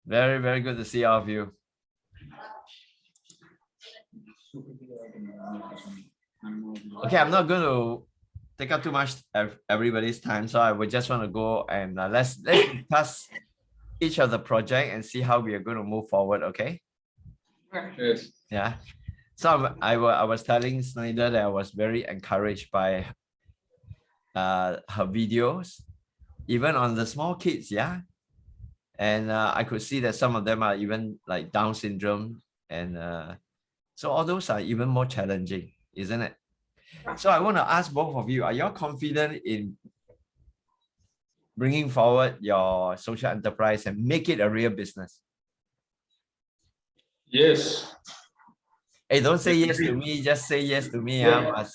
Very, very good to see all of you. Okay, I'm not going to take up too much everybody's time, so I would just want to go and let's discuss each of the project and see how we are going to move forward. Okay. Yes. Yeah. So I was telling Snyder that I was very encouraged by her videos, even on the small kids. Yeah. And I could see that some of them are even like Down syndrome, and so all those are even more challenging, isn't it? So I want to ask both of you, are you confident in bringing forward your social enterprise and make it a real business? Yes. Hey, don't say yes to me, just say yes to me. Yeah.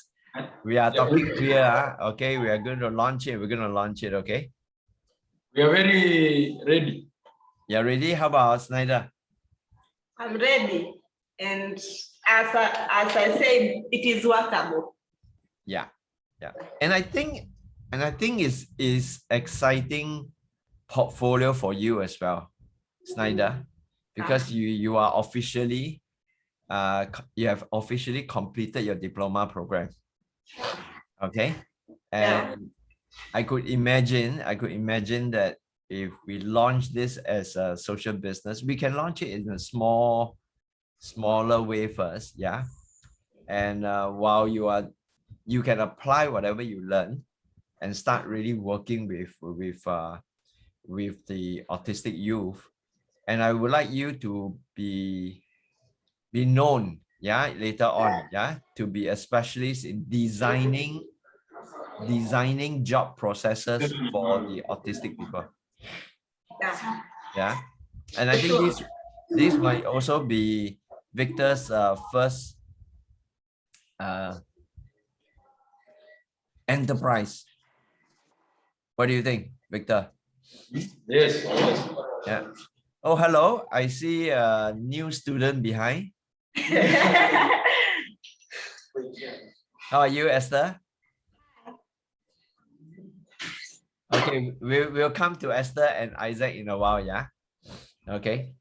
We are talking here. Okay, we are going to launch it. We're going to launch it. Okay. We are very ready. You're ready? How about Snyder? I'm ready. And as I said, it is workable. Yeah. Yeah. And I think is exciting portfolio for you as well, Snyder, because you are officially you have officially completed your diploma program. Okay. And I could imagine that if we launch this as a social business, we can launch it in a smaller way first. Yeah. And while you can apply whatever you learn and start really working with the autistic youth. And I would like you to be known, yeah, later on, yeah, to be a specialist in designing job processes for the autistic people. Yeah. And I think this might also be Victor's first enterprise. What do you think, Victor? Yes. Yeah. Oh, hello. I see a new student behind. How are you, Esther? Okay, we'll come to Esther and Isaac in a while, yeah? Okay.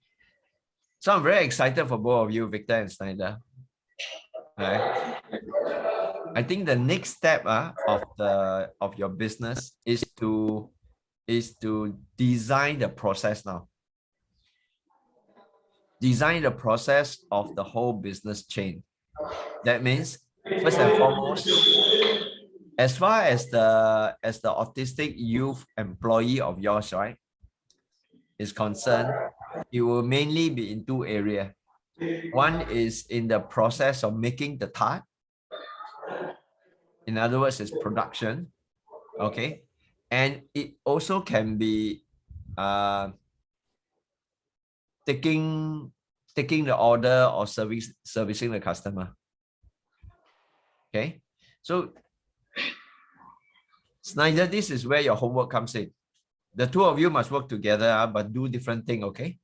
So I'm very excited for both of you, Victor and Snyder. Right. I think the next step of your business is to design the process now. Design the process of the whole business chain. That means, first and foremost, as far as the autistic youth employee of yours, right, is concerned, it will mainly be in two areas. One is in the process of making the tart. In other words, it's production. Okay. And it also can be taking the order or servicing the customer. Okay. So Snyder, this is where your homework comes in. The two of you must work together, but do different things. Okay.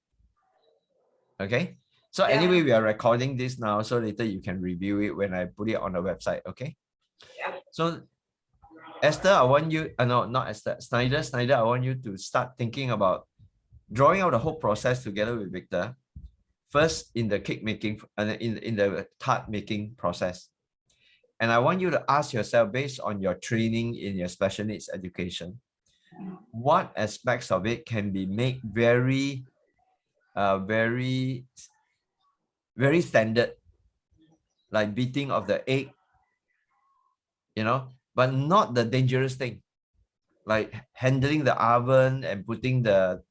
Okay. So anyway, we are recording this now, so later you can review it when I put it on the website. Okay. So Esther, I want you, no, not Esther, Snyder, I want you to start thinking about drawing out the whole process together with Victor. First in the cake making, in the tart making process. And I want you to ask yourself, based on your training in your special needs education, what aspects of it can be made very standard, like beating of the egg, you know, but not the dangerous thing, like handling the oven and putting the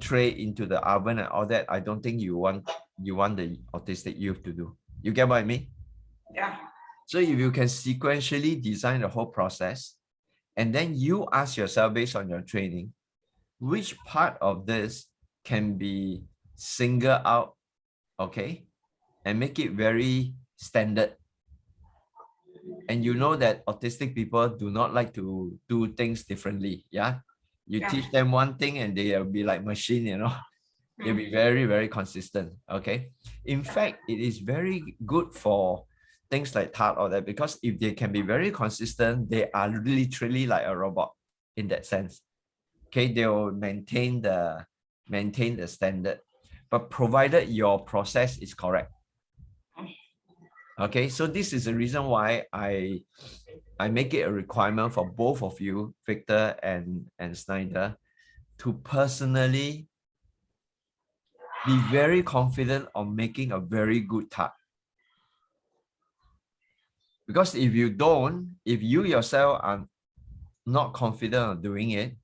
tray into the oven and all that. I don't think you want the autistic youth to do. You get what I mean? Yeah. So if you can sequentially design the whole process, and then you ask yourself, based on your training, which part of this can be singled out, okay, and make it very standard. And you know that autistic people do not like to do things differently. Yeah. You teach them one thing and they'll be like machine, you know. They'll be very, very consistent. Okay. In fact, it is very good for things like tart or that, because if they can be very consistent, they are literally like a robot in that sense. Okay, they will maintain the standard, but provided your process is correct. Okay, so this is the reason why I make it a requirement for both of you, Victor and Snyder, to personally be very confident on making a very good tart. Because if you don't, if you yourself are not confident on doing it,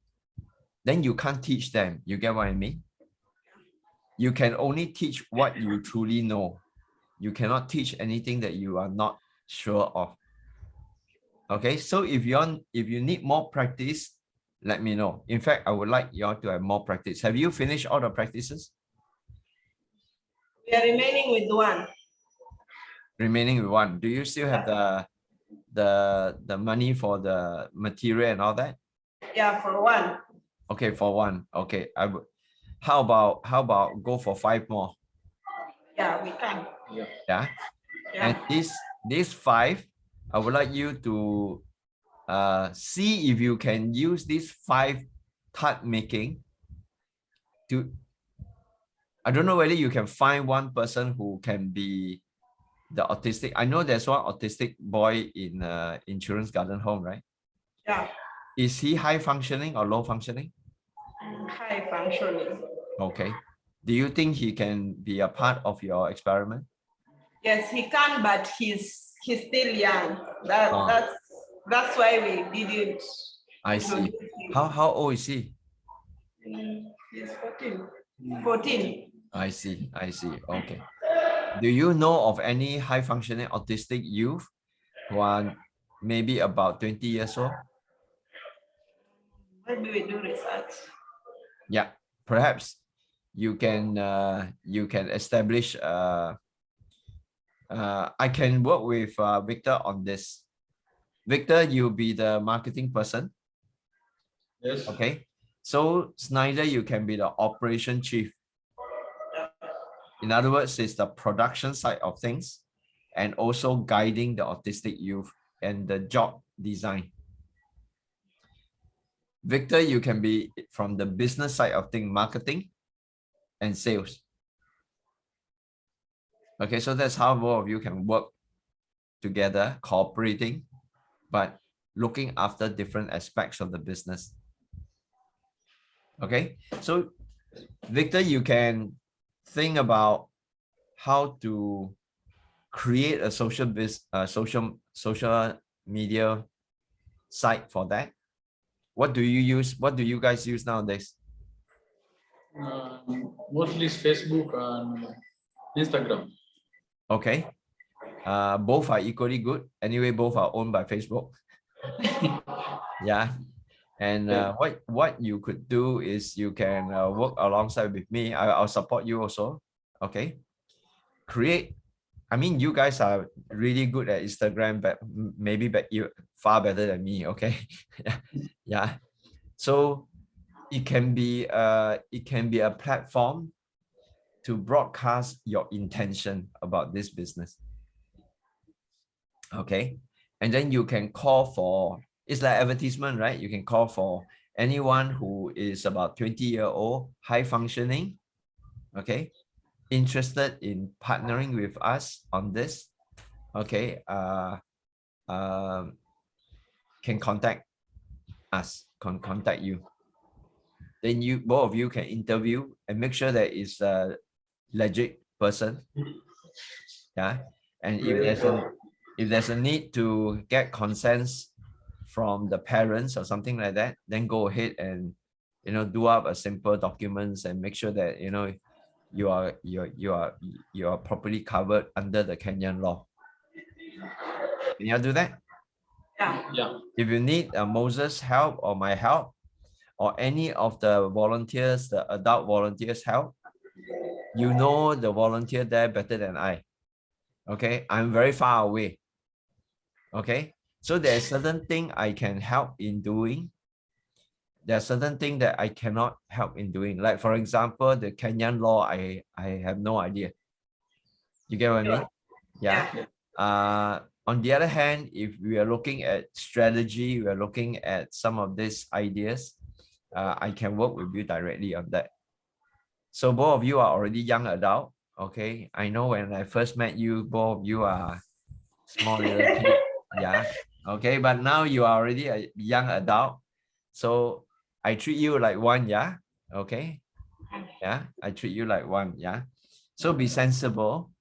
then you can't teach them. You get what I mean? You can only teach what you truly know. You cannot teach anything that you are not sure of. Okay, so if you need more practice, let me know. In fact, I would like you all to have more practice. Have you finished all the practices? We are remaining with one. Remaining with one. Do you still have the money for the material and all that? Yeah, for one. Okay, for one. Okay, I would. How about go for 5 more? Yeah, we can. Yeah. Yeah. Yeah. And these 5, I would like you to see if you can use these 5 tart making to. I don't know whether you can find one person who can be the autistic. I know there's one autistic boy in Insurance Garden Home, right? Yeah. Is he high functioning or low functioning? High functioning. Okay. Do you think he can be a part of your experiment? Yes, he can, but he's still young. That's why we didn't. I see. introduce him. How old is he? He's 14. 14. I see. Okay. Do you know of any high functioning autistic youth who are maybe about 20 years old? Maybe we do research. Yeah, perhaps you can establish I can work with Victor on this. Victor, you'll be the marketing person. Yes. Okay. So Snyder, you can be the operation chief. In other words, it's the production side of things and also guiding the autistic youth and the job design. Victor, you can be from the business side of things, marketing and sales. Okay, so that's how both of you can work together, cooperating, but looking after different aspects of the business. Okay, so Victor, you can think about how to create a social media site for that. What do you use? What do you guys use nowadays? Mostly it's Facebook and Instagram. Okay. Both are equally good. Anyway, both are owned by Facebook. Yeah. And what you could do is you can work alongside with me. I'll support you also. Okay. Create. I mean, you guys are really good at Instagram, but maybe you far better than me. Okay. Yeah. So it can be a platform to broadcast your intention about this business. Okay. And then you can call for, it's like advertisement, right? You can call for anyone who is about 20-year-old, high functioning, okay, interested in partnering with us on this, okay, can contact us, contact you. Then both of you can interview and make sure that it's a legit person. Yeah. And if there's a need to get consent from the parents or something like that, then go ahead and do up a simple documents and make sure that you are properly covered under the Kenyan law. Can you do that? Yeah. If you need Moses' help or my help or any of the volunteers, the adult volunteers help, the volunteer there better than I. Okay, I'm very far away. Okay, so there's certain thing I can help in doing. There's certain thing that I cannot help in doing. Like for example, the Kenyan law, I have no idea. You get what I mean? Yeah. On the other hand, if we are looking at strategy, we are looking at some of these ideas, I can work with you directly on that. So both of you are already young adult. Okay. I know when I first met you, both of you are small little kid. Yeah. Okay. But now you are already a young adult. So I treat you like one. Yeah. Okay. Yeah. I treat you like one. Yeah. So be sensible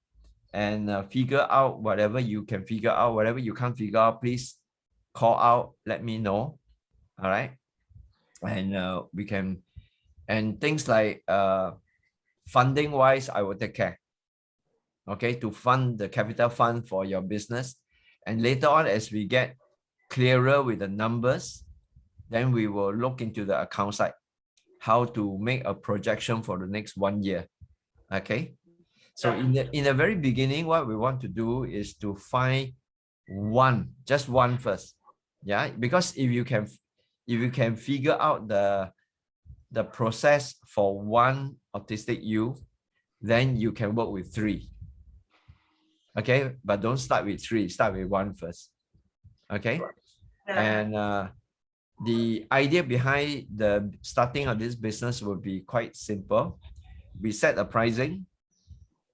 and figure out whatever you can figure out. Whatever you can't figure out, please call out. Let me know. All right. And we can, and things like funding wise, I will take care. Okay, to fund the capital fund for your business. And later on, as we get clearer with the numbers, then we will look into the account side, how to make a projection for the next 1 year. Okay. So in the very beginning, what we want to do is to find just one first. Yeah, because if you can figure out the process for one autistic youth, then you can work with 3. Okay, but don't start with 3, start with 1 first. Okay. And the idea behind the starting of this business will be quite simple. We set a pricing.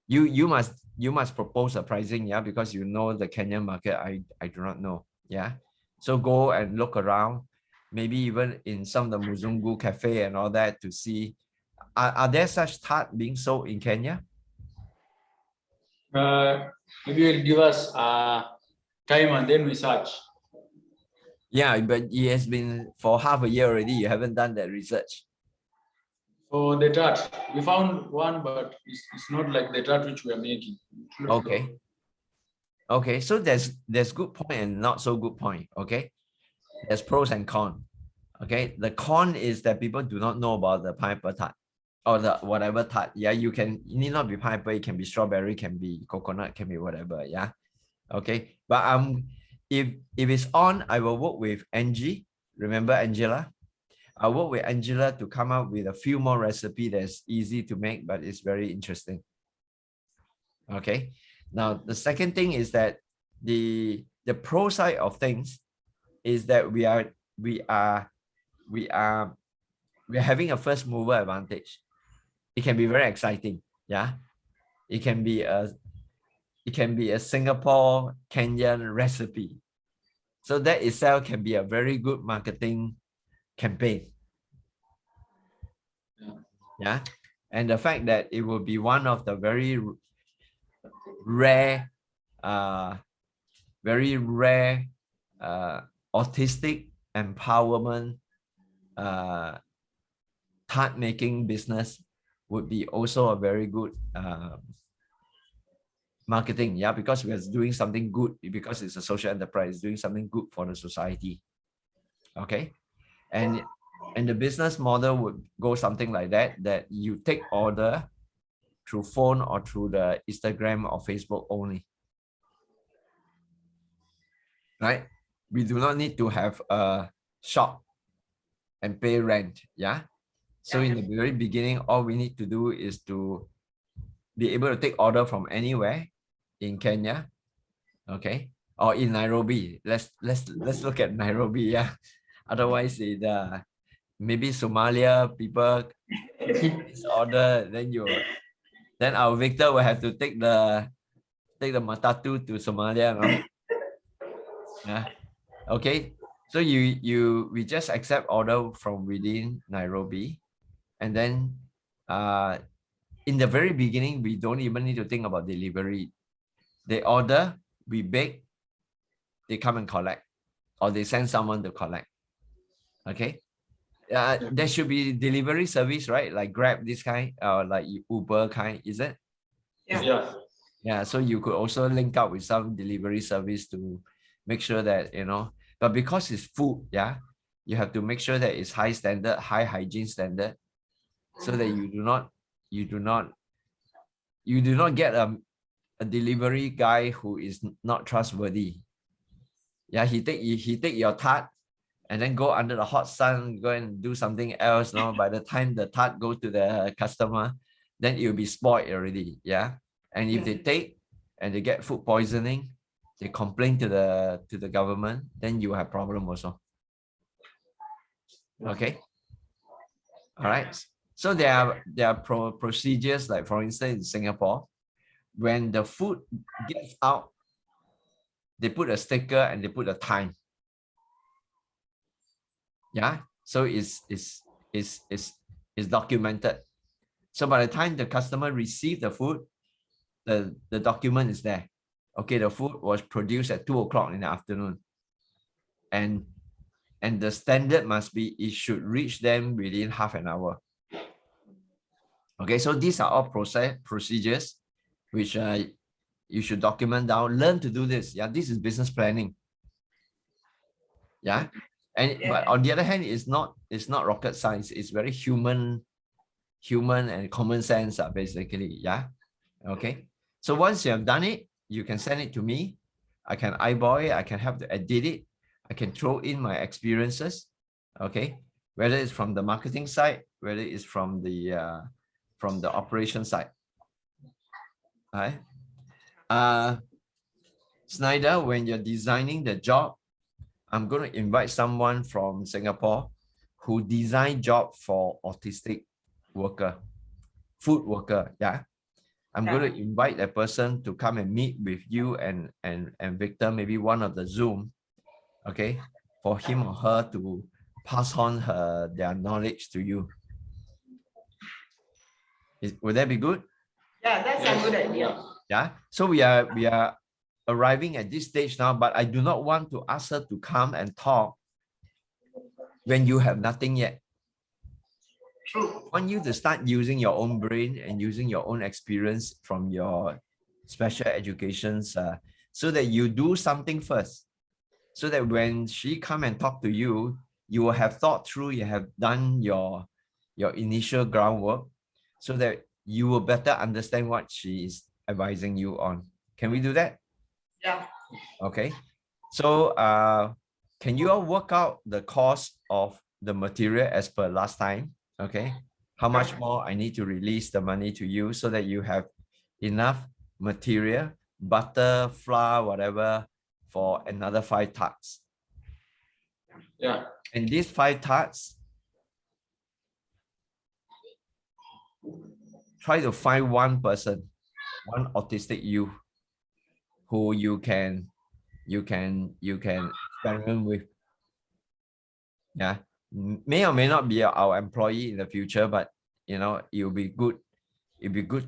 You must propose a pricing, yeah, because you know the Kenyan market. I do not know. Yeah. So go and look around, maybe even in some of the Muzungu cafe and all that, to see are there such tart being sold in Kenya? Maybe you'll give us time and then we search. Yeah, but it has been for half a year already. You haven't done that research. So the tart, we found one, but it's not like the tart which we are making. Okay. Okay, so there's good point and not so good point. Okay, there's pros and cons. Okay, the con is that people do not know about the pineapple tart or the whatever tart. Yeah, you need not be pineapple, it can be strawberry, can be coconut, can be whatever. Yeah. Okay, but if it's on, I will work with Angie. Remember Angela? I'll work with Angela to come up with a few more recipe that's easy to make, but it's very interesting. Okay. Now the second thing is that the pro side of things is that we are having a first mover advantage. It can be very exciting. Yeah. It can be a Singapore Kenyan recipe. So that itself can be a very good marketing campaign. Yeah. And the fact that it will be one of the very rare autistic empowerment tart making business would be also a very good marketing. Yeah, because we are doing something good, because it's a social enterprise, doing something good for the society. Okay. And the business model would go something like that you take order through phone or through the Instagram or Facebook only. Right? We do not need to have a shop and pay rent. Yeah. So in the very beginning, all we need to do is to be able to take order from anywhere in Kenya. Okay. Or in Nairobi. Let's look at Nairobi. Yeah. Otherwise, maybe Somalia people order, then our Victor will have to take the matatu to Somalia, no? Yeah. Okay. So we just accept order from within Nairobi, and then in the very beginning we don't even need to think about delivery. They order, we bake, they come and collect, or they send someone to collect. Okay. There should be delivery service, right? Like Grab, this kind, or like Uber kind, is it? Yeah. Yeah. So you could also link up with some delivery service to make sure that, but because it's food, yeah, you have to make sure that it's high standard, high hygiene standard, so that you do not get a delivery guy who is not trustworthy. Yeah, he take your tart and then go under the hot sun, go and do something else. No, by the time the tart go to the customer, then it will be spoiled already. Yeah. And if they take and they get food poisoning, they complain to the government, then you have problem also. Okay. All right. So there are procedures, like for instance in Singapore, when the food gets out, they put a sticker and they put a time. Yeah. So it's documented. So by the time the customer receives the food, the document is there. Okay, the food was produced at 2 o'clock in the afternoon. And the standard must be it should reach them within half an hour. Okay, so these are all procedures which you should document down. Learn to do this. Yeah, this is business planning. Yeah, but on the other hand, it's not rocket science. It's very human and common sense, basically. Yeah. Okay. So once you have done it, you can send it to me. I can eyeball it. I can help to edit it. I can throw in my experiences. Okay. Whether it's from the marketing side, whether it's from the operation side. All right. Snyder, when you're designing the job, I'm going to invite someone from Singapore who design job for autistic worker, food worker. Yeah. I'm going to invite that person to come and meet with you and Victor, maybe one of the Zoom, okay, for him or her to pass on their knowledge to you. Would that be good? Yeah, that's a good idea. Yeah. So we are arriving at this stage now, but I do not want to ask her to come and talk when you have nothing yet. True. I want you to start using your own brain and using your own experience from your special educations, so that you do something first, so that when she come and talk to you, you will have thought through, you have done your initial groundwork, so that you will better understand what she is advising you on. Can we do that? Yeah. Okay. So can you all work out the cost of the material as per last time? Okay. How much more I need to release the money to you so that you have enough material, butter, flour, whatever, for another 5 tarts. Yeah. And these 5 tarts, try to find one person, one autistic youth who you can experiment with. Yeah, may or may not be our employee in the future, but you know, it'll be good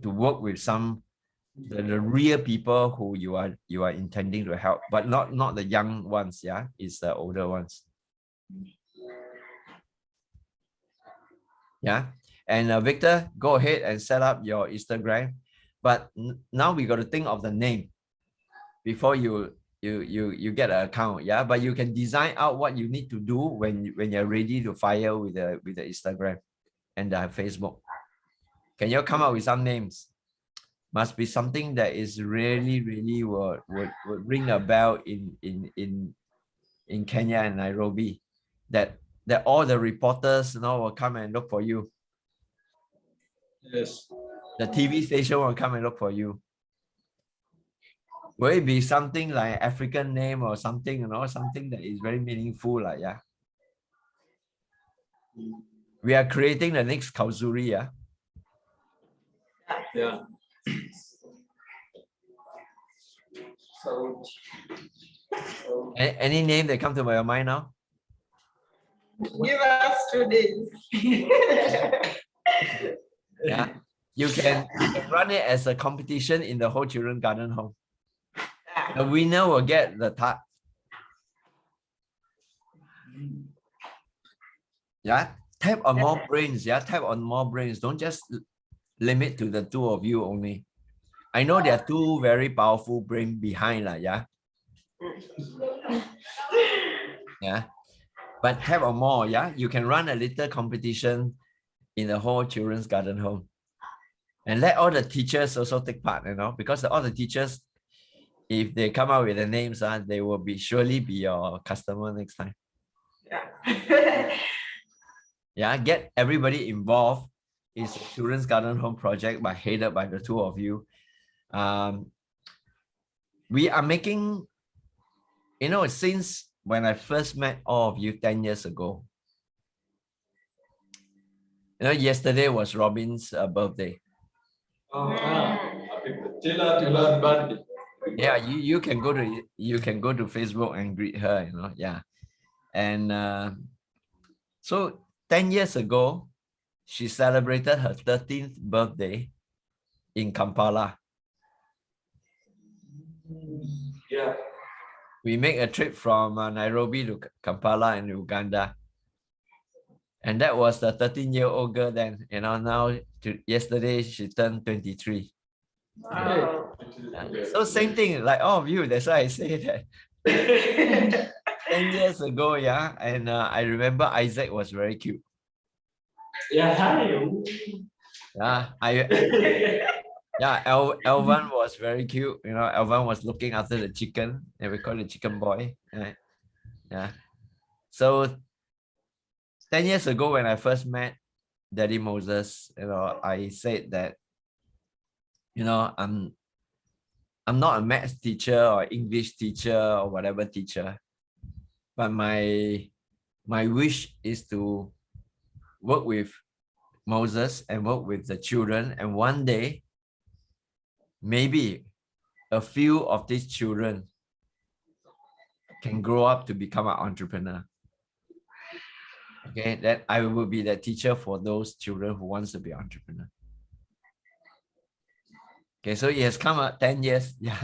to work with some the real people who you are intending to help, but not the young ones. Yeah, it's the older ones. Yeah. And Victor, go ahead and set up your Instagram, but now we got to think of the name before you get an account. Yeah, but you can design out what you need to do when you're ready to fire with the Instagram and the Facebook. Can you come up with some names? Must be something that is really would ring a bell in Kenya and Nairobi, that all the reporters will come and look for you. Yes. The TV station will come and look for you. Will it be something like African name or something, something that is very meaningful, like, yeah? We are creating the next Kauzuri, yeah? Yeah. Any name that come to your mind now? Give us 2 days. Yeah, you can run it as a competition in the whole children garden home. The winner will get the tart. Yeah, tap on more brains. Yeah, tap on more brains. Don't just limit to the 2 of you only. I know there are 2 very powerful brain behind, yeah. Yeah, but tap on more. Yeah, you can run a little competition in the whole children's garden home, and let all the teachers also take part. Because all the teachers, if they come out with the names, they will surely be your customer next time. Yeah. Yeah, get everybody involved. It's a children's garden home project headed by the 2 of you. We are making, since when I first met all of you 10 years ago, You know, yesterday was Robin's birthday. Till her birthday. Yeah, you can go to Facebook and greet her, you know. Yeah. And so 10 years ago, she celebrated her 13th birthday in Kampala. Yeah. We make a trip from Nairobi to Kampala in Uganda. And that was the 13-year-old girl then. You know, now yesterday she turned 23. Wow. So same thing, like all of you. That's why I say that 10 years ago, yeah. And I remember Isaac was very cute. Yeah. Yeah, Elvan was very cute. You know, Elvan was looking after the chicken, and we call it chicken boy. Right? Yeah. So 10 years ago, when I first met Daddy Moses, you know, I said that, you know, I'm not a maths teacher or English teacher or whatever teacher, but my wish is to work with Moses and work with the children, and one day, maybe a few of these children can grow up to become an entrepreneur. Okay, that I will be the teacher for those children who wants to be entrepreneur. Okay, so it has come up 10 years. Yeah.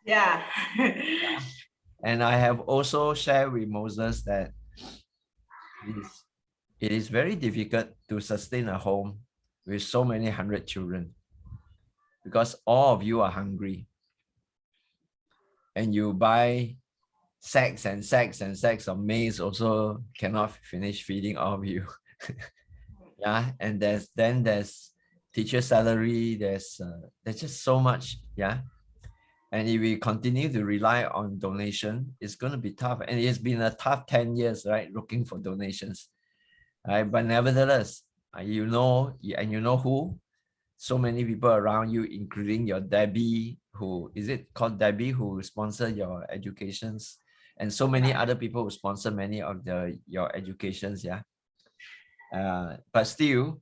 Yeah. And I have also shared with Moses that it is very difficult to sustain a home with so many 100 children, because all of you are hungry and you buy sacks and sacks and sacks of maize, also cannot finish feeding all of you. Yeah, and there's teacher salary, there's just so much. Yeah, and if we continue to rely on donation, it's going to be tough, and it's been a tough 10 years, right, looking for donations. Right, but nevertheless, you know, and you know who, so many people around you, including your Debbie, who is it called Debbie, who sponsor your educations, and so many other people who sponsor many of your educations. Yeah. But still,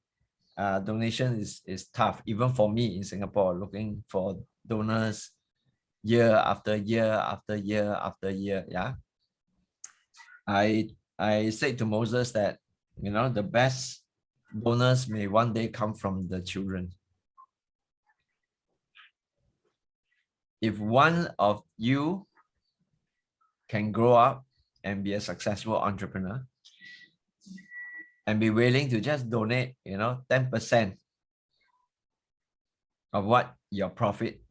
donation is tough, even for me in Singapore, looking for donors year after year after year after year. Yeah. I said to Moses that, you know, the best donors may one day come from the children. If one of you can grow up and be a successful entrepreneur and be willing to just donate, you know, 10% of what your profit.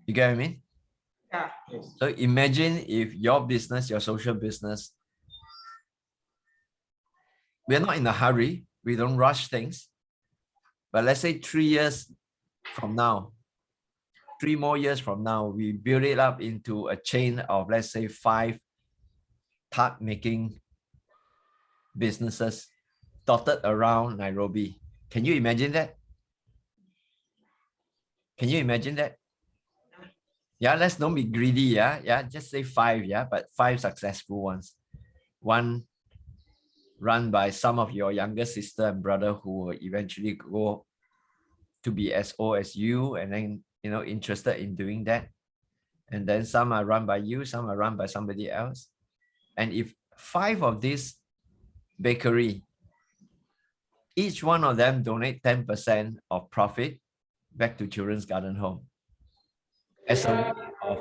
You get what I mean? Yeah. So imagine if your business, your social business, we're not in a hurry, we don't rush things. But let's say 3 years from now, 3 more years from now, we build it up into a chain of, let's say, 5 tart making businesses dotted around Nairobi. Can you imagine that? Can you imagine that? Yeah, let's don't be greedy. Yeah, just say 5. Yeah, but 5 successful ones. One run by some of your younger sister and brother who will eventually go to be as old as you, and then, you know, interested in doing that. And then some are run by you, some are run by somebody else. And if 5 of these bakery, each one of them donate 10% of profit back to Children's Garden Home, as a way of,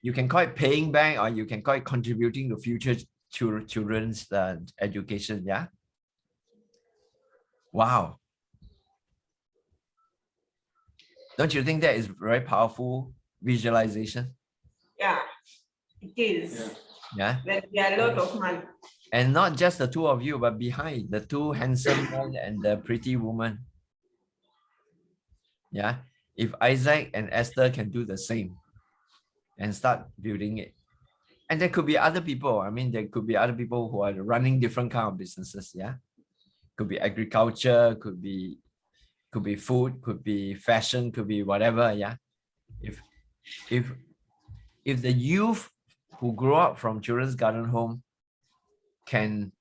you can call it paying back, or you can call it contributing to future children's education. Yeah. Wow. Don't you think that is very powerful visualization? Yeah. It is. Yeah. But there are a lot of money. And not just the 2 of you, but behind the 2 handsome men and the pretty woman. Yeah. If Isaac and Esther can do the same and start building it. And there could be other people. I mean, there could be other people who are running different kind of businesses. Yeah. Could be agriculture, could be food, could be fashion, could be whatever. Yeah. If the youth who grow up from Children's Garden Home can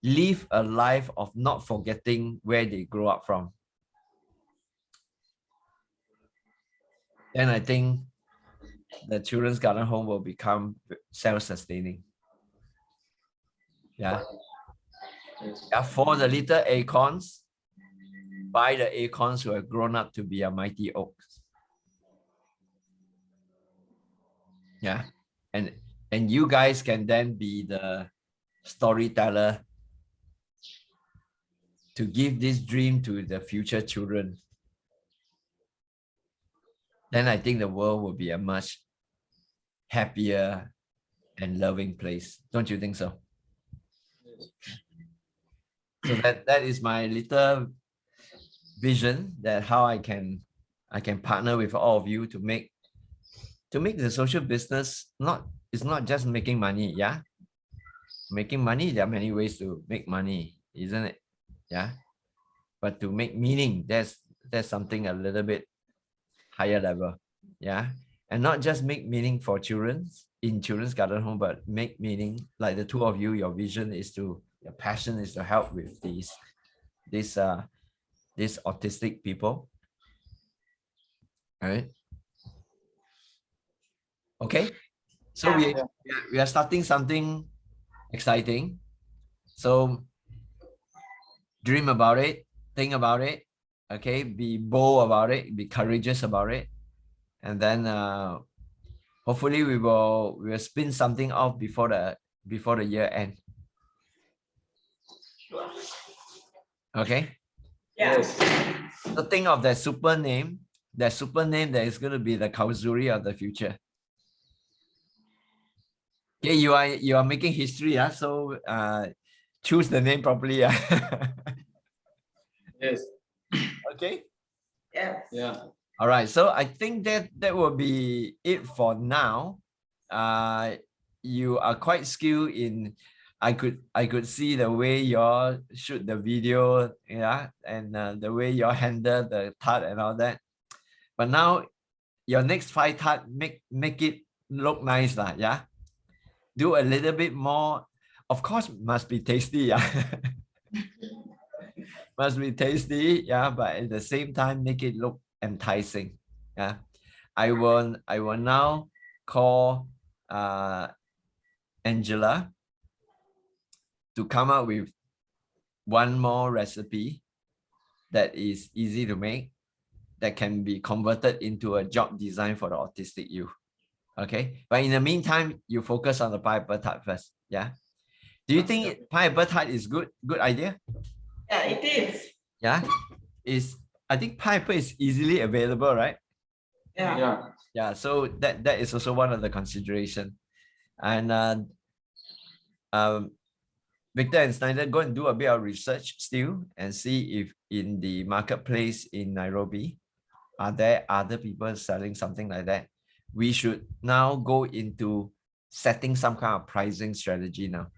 live a life of not forgetting where they grew up from, then I think the children's garden home will become self-sustaining. Yeah. Yeah, for the little acorns, by the acorns who have grown up to be a mighty oaks. Yeah. And you guys can then be the storyteller to give this dream to the future children. Then I think the world will be a much happier and loving place. Don't you think so? So that is my little vision, that how I can partner with all of you to make the social business it's not just making money. Yeah. Making money, there are many ways to make money, isn't it? Yeah. But to make meaning, there's something a little bit higher level. Yeah. And not just make meaning for children in children's garden home, but make meaning like the two of you, your vision is your passion is to help with these autistic people. All right. Okay. So we are starting something exciting. So dream about it, think about it. Okay. Be bold about it, be courageous about it. And then hopefully we will spin something off before the year end. Okay. Yes. So think of that super name that is going to be the Kauzuri of the future. Okay, you are making history, so choose the name properly. Yes. Okay. Yes. Yeah. All right. So I think that will be it for now. You are quite skilled in. I could see the way you shoot the video, yeah, and the way you handle the tart and all that. But now your next 5 tart, make it look nice, yeah. Do a little bit more. Of course, must be tasty, yeah. Must be tasty, yeah. But at the same time, make it look enticing, yeah. I will now call Angela to come up with one more recipe that is easy to make, that can be converted into a job design for the autistic youth. Okay, but in the meantime, you focus on the pineapple tart first. Yeah. Do you think pineapple tart is good idea? Yeah, it is. Yeah. I think pineapple is easily available, right? Yeah. Yeah. Yeah. So that is also one of the consideration. And Victor and Snyder, go and do a bit of research still and see if in the marketplace in Nairobi, are there other people selling something like that? We should now go into setting some kind of pricing strategy now.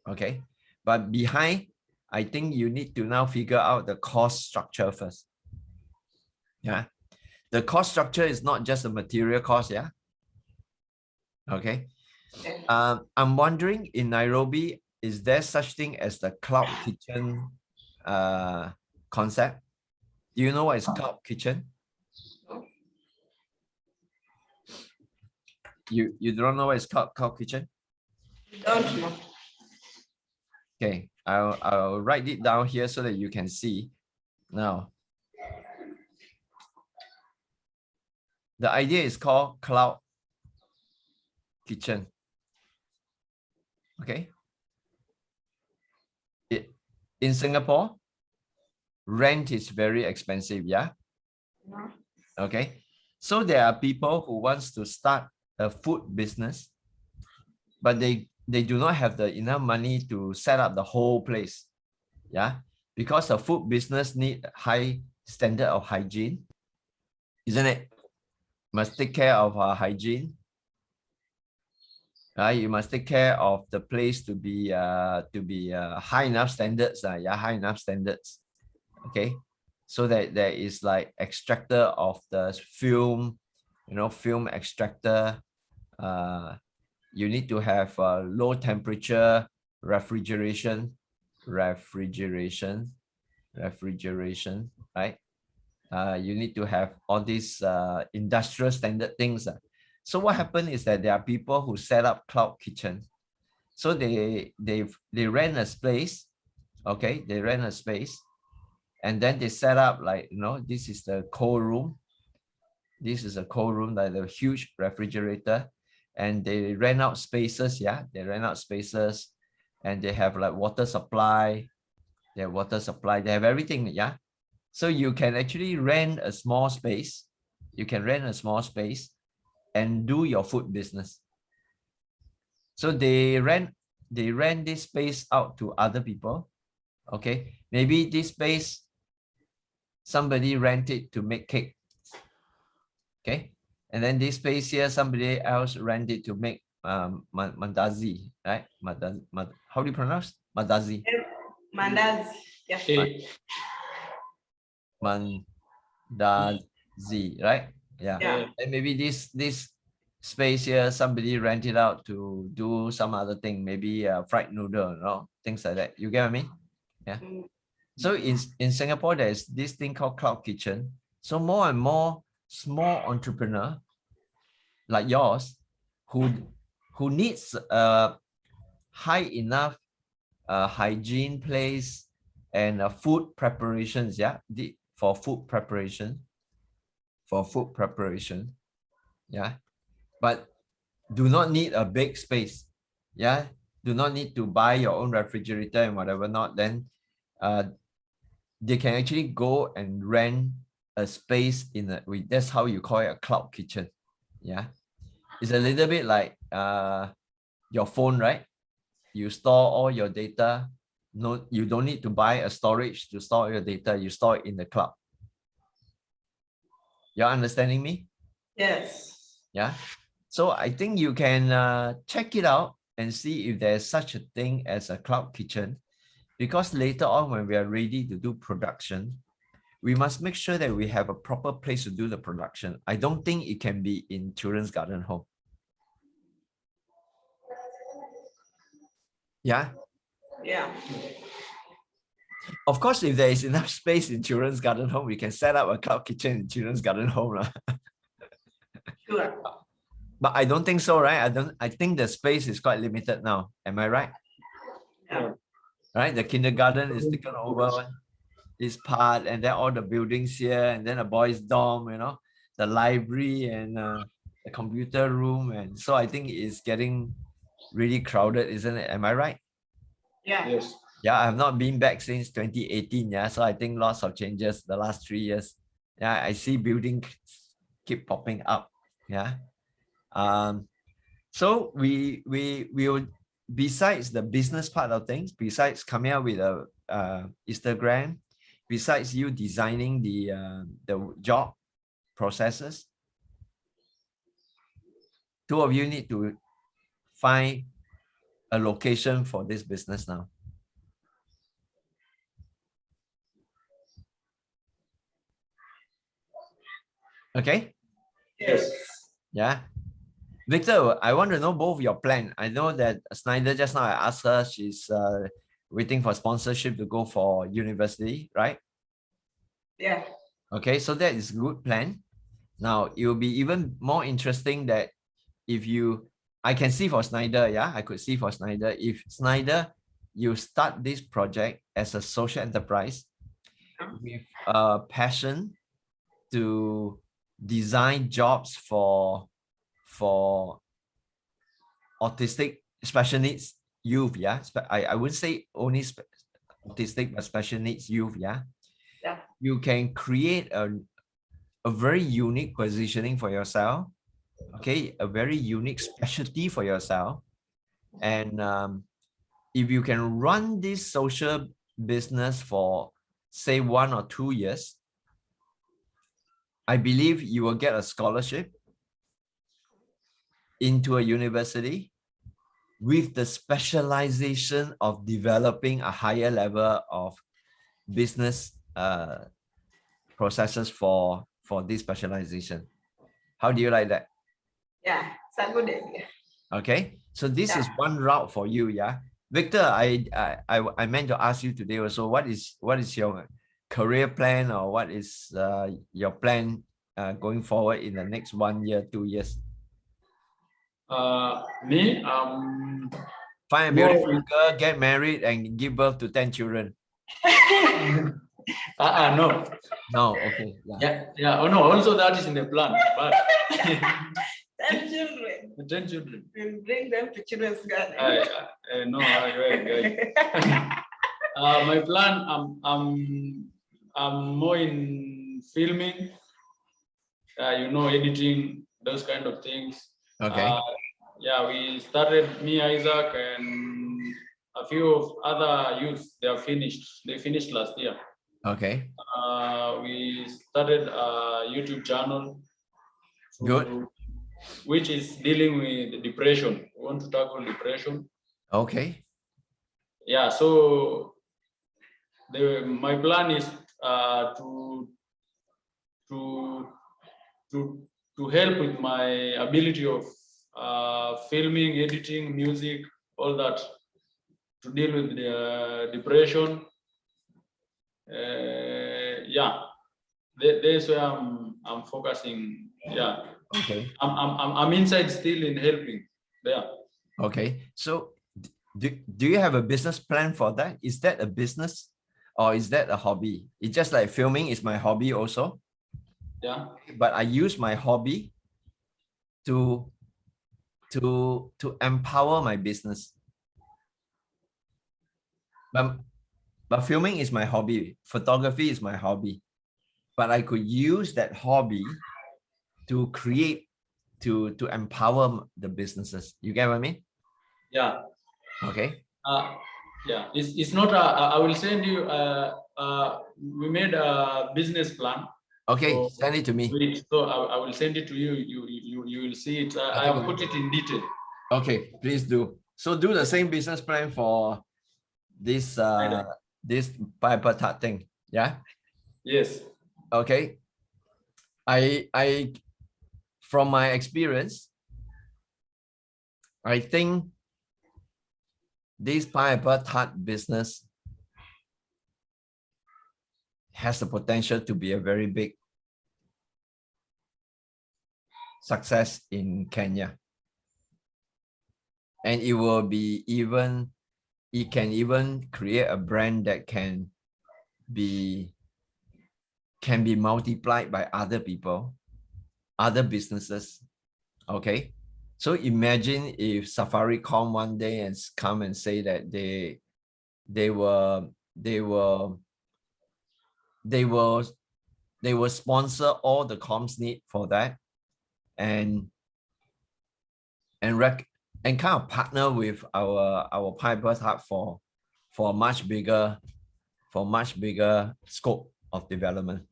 Okay. But behind, I think you need to now figure out the cost structure first. Yeah. The cost structure is not just the material cost. Yeah. Okay. I'm wondering, in Nairobi, is there such thing as the cloud kitchen concept? Do you know what is cloud kitchen? You don't know what is cloud kitchen? Don't know. Okay, I'll write it down here so that you can see. Now, the idea is called cloud kitchen. Okay. In Singapore, rent is very expensive. Yeah. Okay. So there are people who wants to start a food business, but they do not have the enough money to set up the whole place. Yeah. Because a food business need high standard of hygiene, isn't it? Must take care of hygiene. You must take care of the place to be high enough standards. Yeah, high enough standards. Okay. So that there is like extractor of the film, film extractor. You need to have low temperature, refrigeration, right? You need to have all these industrial standard things. So what happened is that there are people who set up cloud kitchen. So they rent a space, okay? They rent a space, and then they set up like, this is the cold room. This is a cold room, like a huge refrigerator, and they rent out spaces. Yeah, they rent out spaces, and they have like water supply. They have water supply. They have everything. Yeah, so you can actually rent a small space. You can rent a small space and do your food business. So they rent this space out to other people. Okay, maybe this space somebody rent it to make cake. Okay, and then this space here somebody else rent it to make mandazi, right? How do you pronounce mandazi? Mandazi. Yeah. Mandazi, right? Yeah. And maybe this space here somebody rent it out to do some other thing, maybe fried noodle, things like that. You get what I mean? Yeah. So in Singapore, there's this thing called cloud kitchen. So more and more small entrepreneur like yours who needs a high enough hygiene place and food preparations, for food preparation, yeah, but do not need a big space, do not need to buy your own refrigerator and whatever not, then they can actually go and rent a space that's how you call it, a cloud kitchen. Yeah, it's a little bit like your phone, right? You store all your data. No, you don't need to buy a storage to store your data. You store it in the cloud. You're understanding me? Yes. Yeah. So I think you can check it out and see if there's such a thing as a cloud kitchen, because later on when we are ready to do production, we must make sure that we have a proper place to do the production. I don't think it can be in children's garden home. Yeah. Yeah. Of course, if there is enough space in children's garden home, we can set up a cloud kitchen in children's garden home. Sure. But I don't think so, right? I think the space is quite limited now. Am I right? Yeah. Right? The kindergarten is taken over this part, and then all the buildings here, and then a boys' dorm, the library and the computer room. And so I think it's getting really crowded, isn't it? Am I right? Yeah. Yes. Yeah, I have not been back since 2018. Yeah, so I think lots of changes the last 3 years. Yeah, I see buildings keep popping up. Yeah. So we will, besides the business part of things, besides coming out with a Instagram, besides you designing the job processes, two of you need to find a location for this business now. Okay. Yes. Yeah. Victor, I want to know both your plan. I know that Snyder, just now I asked her, she's waiting for sponsorship to go for university, right? Yeah. Okay, so that is a good plan. Now, it will be even more interesting that if I can see for Snyder, I could see for Snyder, if Snyder, you start this project as a social enterprise with a passion to design jobs for autistic special needs youth. I wouldn't say only autistic, but special needs youth. You can create a very unique positioning for yourself. Okay, a very unique specialty for yourself. And if you can run this social business for say 1 or 2 years, I believe you will get a scholarship into a university with the specialization of developing a higher level of business processes for this specialization. How do you like that? Yeah, it's a good idea. Okay, so this is one route for you. Victor, I meant to ask you today also, what is your career plan, or what is your plan going forward in the next 1 year, 2 years? Me, Find a beautiful girl, get married, and give birth to 10 children. no. No, okay. Yeah. Oh no, also that is in the plan. But 10 children. 10 children. And bring them to children's garden. No, my plan, I'm more in filming, editing, those kind of things. Okay. We started, me, Isaac, and a few of other youths. They finished last year. Okay. We started a YouTube channel. Good. Which is dealing with depression. We want to tackle depression. Okay. Yeah, so my plan is to help with my ability of filming, editing, music, all that, to deal with the depression. That's where I'm focusing. Yeah. Okay. I'm inside still in helping there. Okay. So do you have a business plan for that? Is that a business, or is that a hobby? It's just like filming is my hobby also. Yeah. But I use my hobby to empower my business. But filming is my hobby. Photography is my hobby. But I could use that hobby to create, to empower the businesses. You get what I mean? Yeah. Okay. Yeah. It's not. I will send you. We made a business plan. Okay. So, send it to me. So I will send it to you. You will see it. I have put it in detail. Okay, please do. So do the same business plan for this this Piper Tart thing. Yeah. Yes. Okay. I from my experience, I think this Piper Tart business has the potential to be a very big success in Kenya. And it will be even, it can even create a brand that can be multiplied by other people, other businesses. Okay. So imagine if Safaricom one day and come and say that they will sponsor all the comms need for that, and kind of partner with our Piper Hub for a much bigger scope of development.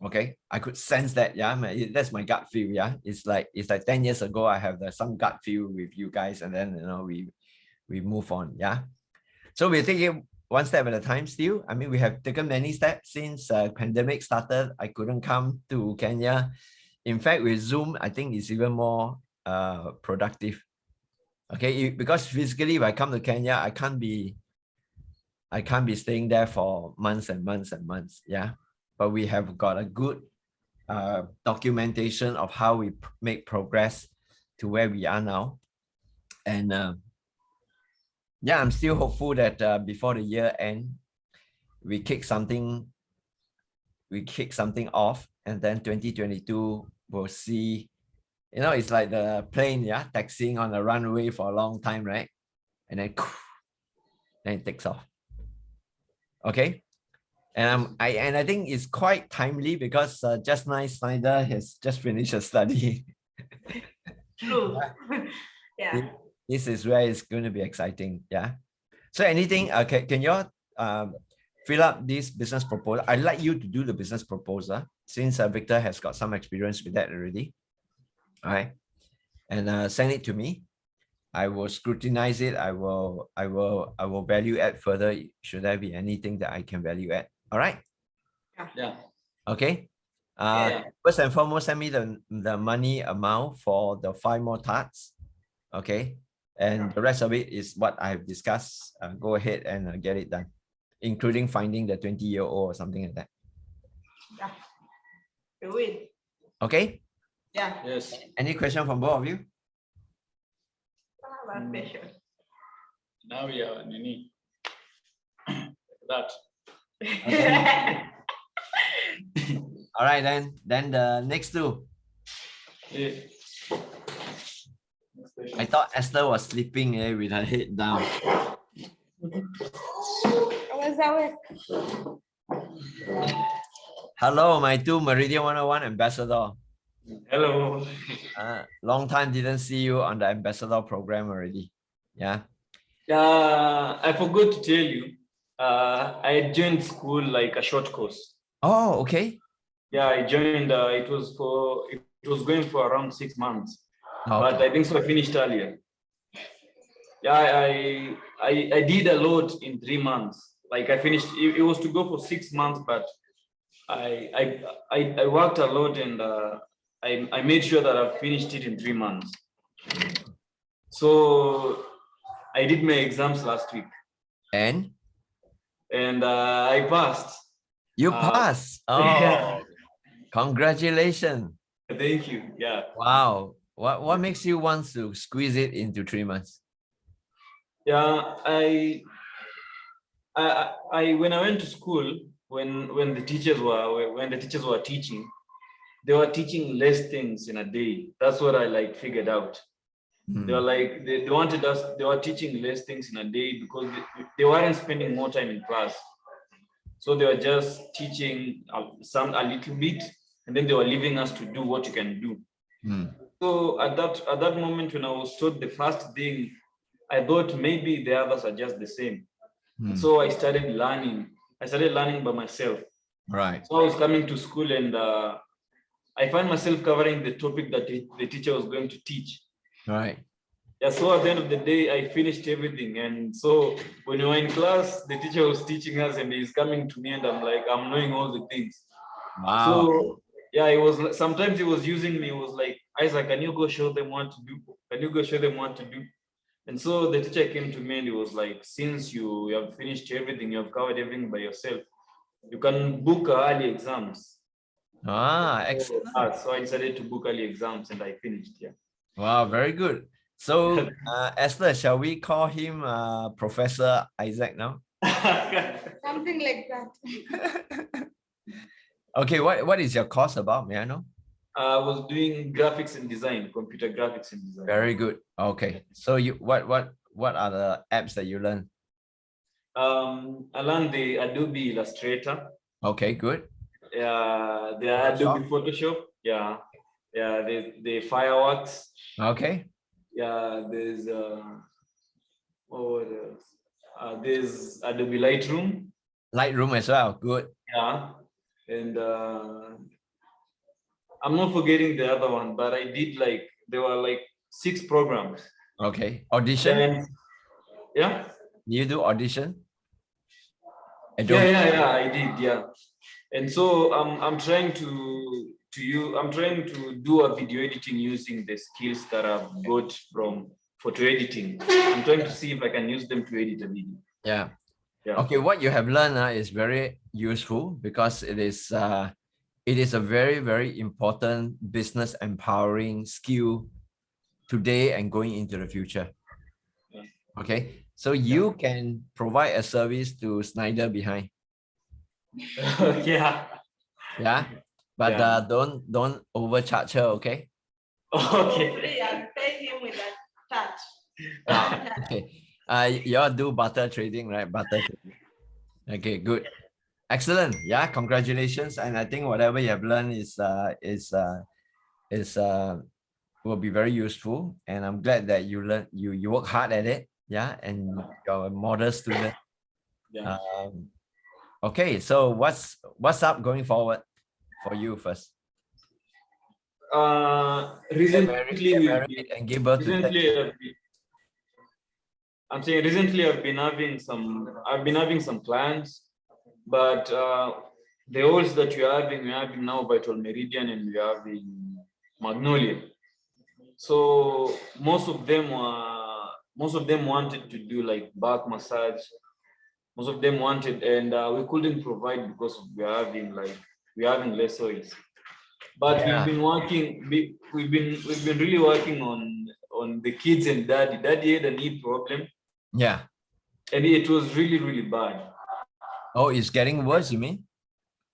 Okay, I could sense that. Yeah, that's my gut feel. Yeah, it's like 10 years ago I have some gut feel with you guys, and then we move on. Yeah, so we're taking one step at a time still. I mean, we have taken many steps since pandemic started. I couldn't come to Kenya. In fact, with Zoom, I think it's even more productive. Okay, because physically, if I come to Kenya, I can't be staying there for months and months and months. Yeah, but we have got a good documentation of how we make progress to where we are now. And yeah, I'm still hopeful that before the year end, we kick something off, and then 2022 we'll see. You know, it's like the plane, yeah, taxiing on the runway for a long time, right? And then it takes off. Okay. And I think it's quite timely because just nice Snyder has just finished a study. True. Yeah. This is where it's going to be exciting. Yeah. So anything, can you fill up this business proposal? I'd like you to do the business proposal since Victor has got some experience with that already. All right. And send it to me. I will scrutinize it. I will value add further. Should there be anything that I can value add? All right. Yeah. Okay. First and foremost, send me the money amount for the 5 more tarts. Okay. And the rest of it is what I've discussed. Go ahead and get it done, including finding the 20-year-old or something like that. Yeah. Do it. Okay. Yeah. Yes. Any question from both of you? Last question. Now we are Nini. That. All right, then the next two. Yeah. I thought Esther was sleeping with her head down. What's that? Hello, my two Meridian 101 ambassador. Hello. Long time didn't see you on the ambassador program already. Yeah. I forgot to tell you. I joined school like a short course. Oh, okay. Yeah, I joined. It was going for around 6 months, Okay. but I think so. I finished earlier. Yeah, I did a lot in 3 months. Like I finished. It was to go for 6 months, but I worked a lot and I made sure that I finished it in 3 months. So I did my exams last week. And I passed. you passed. Oh, Yeah. congratulations. Thank you. Yeah. Wow. What makes you want to squeeze it into 3 months? Yeah. I when I went to school, when the teachers were teaching, they were teaching less things in a day. That's what I like figured out. They were like they wanted us. They were teaching less things in a day because they weren't spending more time in class. So they were just teaching a little bit, and then they were leaving us to do what you can do. So at that moment when I was taught the first thing, I thought maybe the others are just the same. So I started learning. I started learning by myself. Right. So I was coming to school and I find myself covering the topic that the teacher was going to teach. Right. Yeah, so at the end of the day, I finished everything. And so when we were in class, the teacher was teaching us and he's coming to me and I'm like, I'm knowing all the things. Wow. So yeah, it was sometimes he was using me. It was like, Isaac, can you go show them what to do? Can you go show them what to do? And so the teacher came to me and he was like, since you have finished everything, you have covered everything by yourself, you can book early exams. Excellent. So I decided to book early exams and I finished. Yeah. Wow, very good. So Esther, shall we call him Professor Isaac now? Something like that. Okay, what is your course about? May I know? I was doing graphics and design, computer graphics and design. Very good. Okay. So you what are the apps that you learn? I learned the Adobe Illustrator. Okay, good. Yeah, the Adobe Photoshop. Yeah. Yeah, the fireworks. Okay. Yeah, there's there's Adobe Lightroom. Lightroom as well. Good. Yeah. And I'm not forgetting the other one, but I did there were like 6 programs. Okay. Audition? And, yeah. You do audition? Adobe. Yeah, I did, yeah. And so I'm trying to do a video editing using the skills that I've got from photo editing. I'm trying to see if I can use them to edit a video. Yeah. Yeah. Okay, what you have learned is very useful because it is a very, very important business empowering skill today and going into the future. Yeah. Okay, so you can provide a service to Snyder behind. Yeah. Yeah, but don't overcharge her. Okay. Okay. I pay him with a touch. Okay. You all do barter trading, right? Barter trading. Okay, good. Excellent. Yeah, congratulations. And I think whatever you have learned will be very useful. And I'm glad that you work hard at it. Yeah, and you're a model student. Yeah. Okay, so what's up going forward for you first? Recently and give birth to I'm saying recently I've been having some plans, but the oils that we're having now Vital Meridian and we're having Magnolia. So most of them most of them wanted to do like back massage. Most of them wanted, and we couldn't provide because we're having less oils. But Yeah. we've been working. We've been really working on the kids and daddy. Daddy had a knee problem, Yeah. and it was really bad. Oh, it's getting worse, you mean?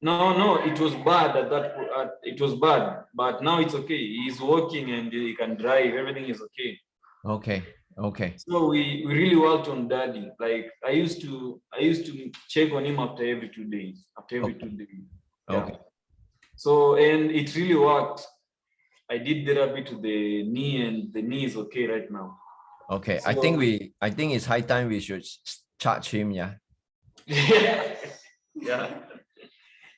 No, it was bad at that. It was bad, but now it's okay. He's walking and he can drive. Everything is okay. Okay. Okay. So we really worked on daddy. Like I used to check on him after every 2 days. After every 2 days. Yeah. Okay. So and it really worked. I did therapy to the knee, and the knee is okay right now. Okay. So, I think it's high time we should charge him. Yeah. yeah.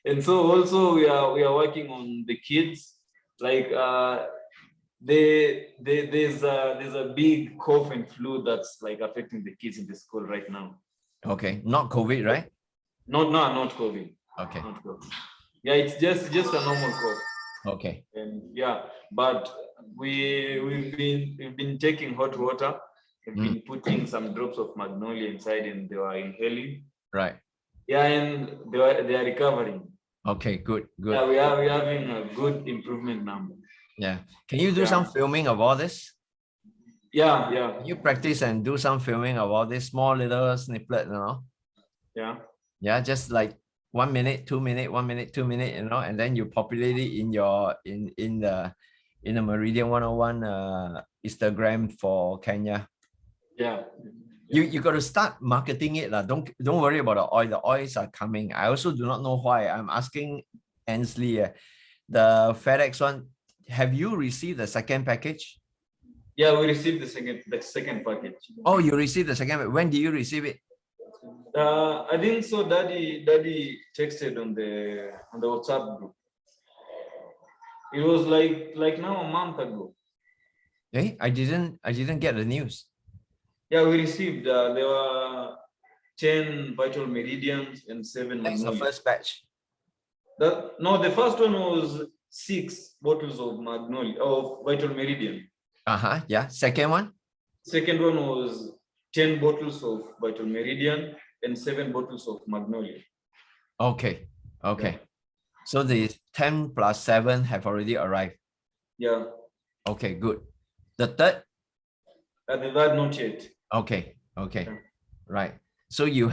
And so also we are working on the kids. Like there's a big cough and flu that's like affecting the kids in the school right now. Okay. Not COVID, right? Not COVID. Okay. Not COVID. Yeah, it's just a normal cough. Okay. And yeah, but we've been taking hot water. We've been putting some drops of magnolia inside, and they are inhaling. Right. Yeah, and they are recovering. Okay. Good. Good. Yeah, we're having a good improvement number. Yeah. Can you do some filming of all this? Yeah. Can you practice and do some filming of all this small little snippet, Yeah. Yeah, just like 1 minute, 2 minute, 1 minute, 2 minute, and then you populate it in your in the Meridian 101 Instagram for Kenya. Yeah. You got to start marketing it. Don't worry about the oil. The oils are coming. I also do not know why. I'm asking Ansley, the FedEx one. Have you received the second package? Yeah, we received the second package. Oh, you received the second. When did you receive it? I think so. Daddy texted on the WhatsApp group. It was like now a month ago. Hey, I didn't get the news. Yeah, we received. There were 10 vital meridians and 7 That's the magnolia. first batch. The first one was 6 bottles of magnolia of vital meridian. Yeah. Second one. Second one was 10 bottles of vital meridian and 7 bottles of magnolia. Okay. Yeah. So the 10 plus 7 have already arrived. Yeah. Okay, good. The third? The third not yet. Okay. Yeah. Right. So do you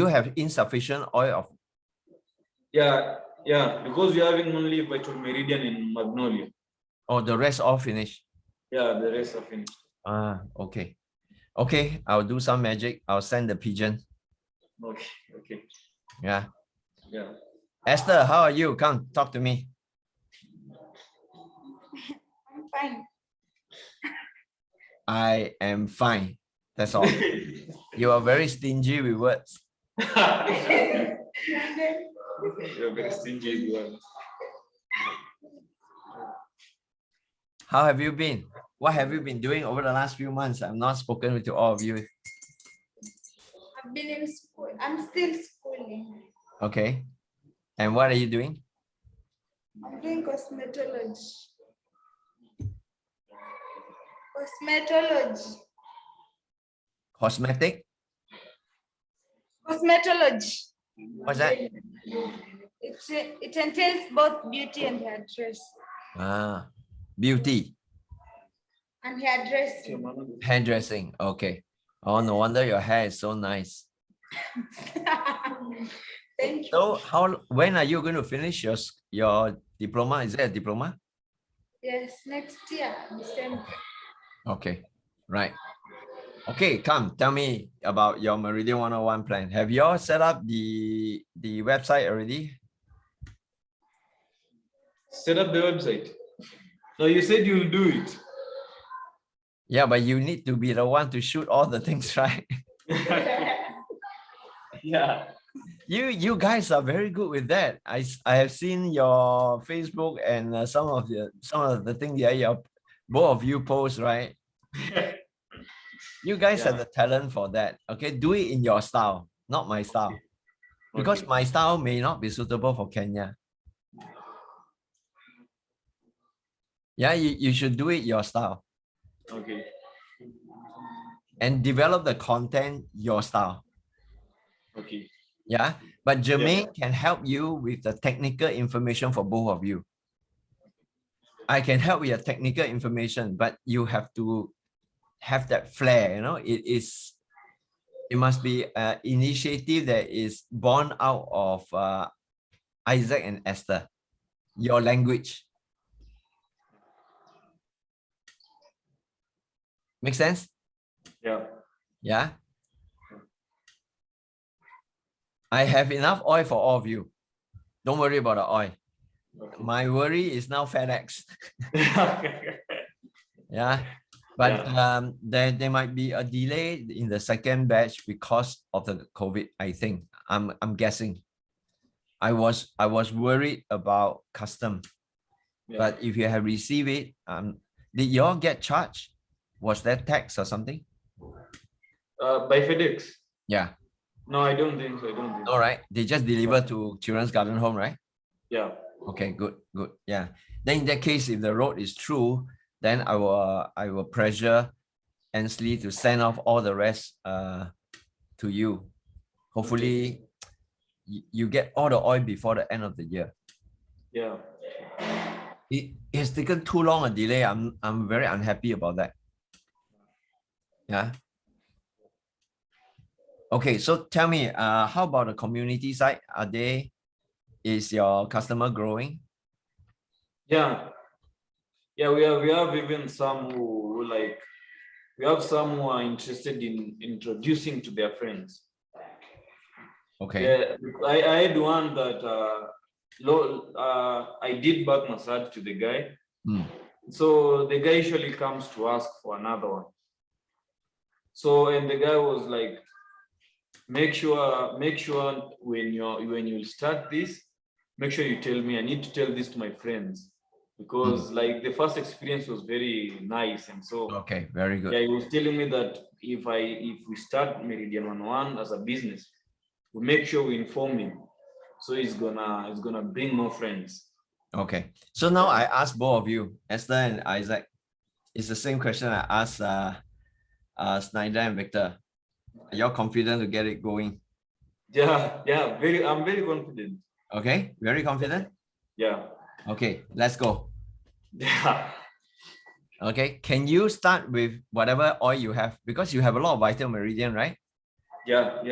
have insufficient oil of? Yeah, because we are having only vital meridian and magnolia. Oh, the rest all finished. Yeah, the rest are finished. Okay. Okay, I'll do some magic. I'll send the pigeon. Okay. Yeah. Yeah. Esther, how are you? Come talk to me. I'm fine. I am fine. That's all. You are very stingy with words. You're very stingy. How have you been? What have you been doing over the last few months? I've not spoken with all of you. I've been in school. I'm still schooling. Okay. And what are you doing? I'm doing cosmetology. Cosmetic? Cosmetology. What's that? It entails both beauty and hairdressing. Beauty. And hairdressing. Hairdressing. Okay. Oh, no wonder your hair is so nice. Thank you. So when are you going to finish your diploma? Is it a diploma? Yes, next year, December. Okay. Right. Okay, come tell me about your Meridian 101 plan. Have you all set up the website already? Set up the website. No, you said you'll do it. Yeah, but you need to be the one to shoot all the things, right? Yeah. You guys are very good with that. I have seen your Facebook and some of the things that both of you post, right? You guys have the talent for that. Okay, do it in your style, not my style. Okay. Because my style may not be suitable for Kenya. Yeah, you should do it your style. Okay. and develop the content your style. Okay. Yeah, but Yeah. Jermaine can help you with the technical information for both of you. I can help with your technical information, but you have to have that flair. You know, it must be an initiative that is born out of Isaac and Esther, your language. Make sense? Yeah. Yeah. I have enough oil for all of you. Don't worry about the oil. Okay. My worry is now FedEx. Yeah. But there might be a delay in the second batch because of the COVID, I think. I'm guessing. I was worried about custom. Yeah. But if you have received it, did you all get charged? Was that tax or something? By FedEx? Yeah. No, I don't think so. I don't think so. All right. They just deliver to Children's Garden Home, right? Yeah. Okay, good. Yeah. Then in that case, if the road is true, then I will pressure Ansley to send off all the rest to you. Hopefully you get all the oil before the end of the year. Yeah. It's taken too long a delay. I'm very unhappy about that. Yeah. Okay, so tell me, how about the community side? Is your customer growing? Yeah. Yeah, we have even some who like, we have some who are interested in introducing to their friends. Okay. Yeah, I had one that I did back massage to the guy. So the guy usually comes to ask for another one. So, and the guy was like, make sure when you start this, make sure you tell me. I need to tell this to my friends, because like the first experience was very nice. And so okay, very good. yeah, he was telling me that if we start Meridian 11 as a business, we make sure we inform him, so he's gonna bring more friends. Okay, so now I ask both of you, Esther and Isaac. It's the same question I asked Snyder and Victor. Are you confident to get it going? Yeah, I'm very confident. Okay, very confident? Yeah. Okay, let's go. Yeah. Okay, can you start with whatever oil you have? Because you have a lot of Vital Meridian, right? Yeah.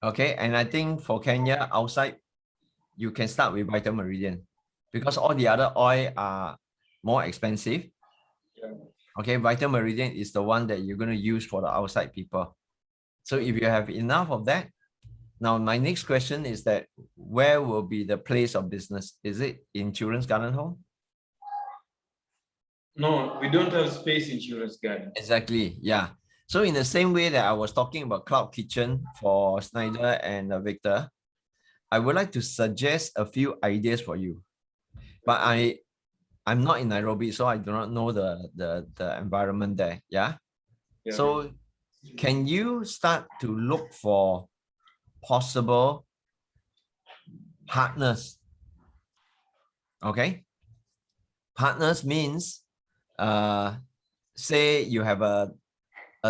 Okay, and I think for Kenya outside, you can start with Vital Meridian because all the other oil are more expensive. Yeah. Okay, Vital Meridian is the one that you're going to use for the outside people. So if you have enough of that, now my next question is that where will be the place of business? Is it in Children's Garden Home? No, we don't have space in Children's Garden. Exactly, yeah. So in the same way that I was talking about Cloud Kitchen for Snyder and Victor, I would like to suggest a few ideas for you. But I'm not in Nairobi, so I do not know the environment there. Yeah. So can you start to look for possible partners? Okay. Partners means say you have a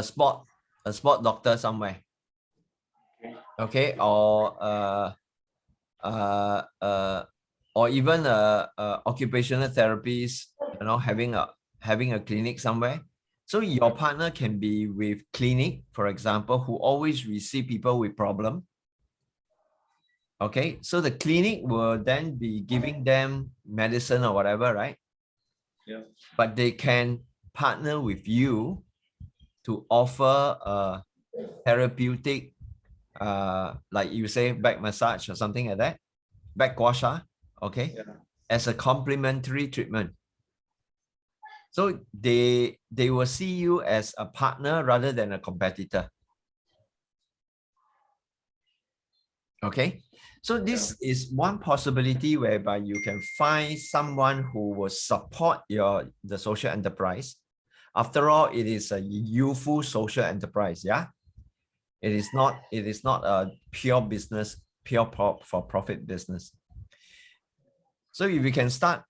sport doctor somewhere. Okay, or even occupational therapies, you know, having a clinic somewhere. So your partner can be with clinic, for example, who always receive people with problem. Okay, so the clinic will then be giving them medicine or whatever, right? Yeah. But they can partner with you to offer a therapeutic, like you say, back massage or something like that, back wash, okay, as a complementary treatment. So they will see you as a partner rather than a competitor. Okay, so this is one possibility whereby you can find someone who will support the social enterprise. After all, it is a youthful social enterprise. Yeah, it is not a pure business, pure for profit business. So if you can start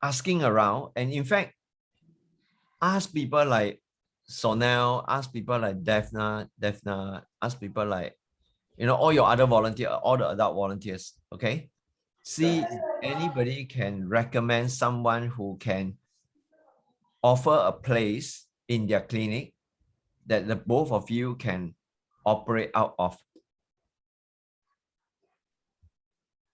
asking around, and in fact, ask people like, Sonel, ask people like Defna, ask people like, all your other volunteers, all the adult volunteers, okay? See if anybody can recommend someone who can offer a place in their clinic that the both of you can operate out of.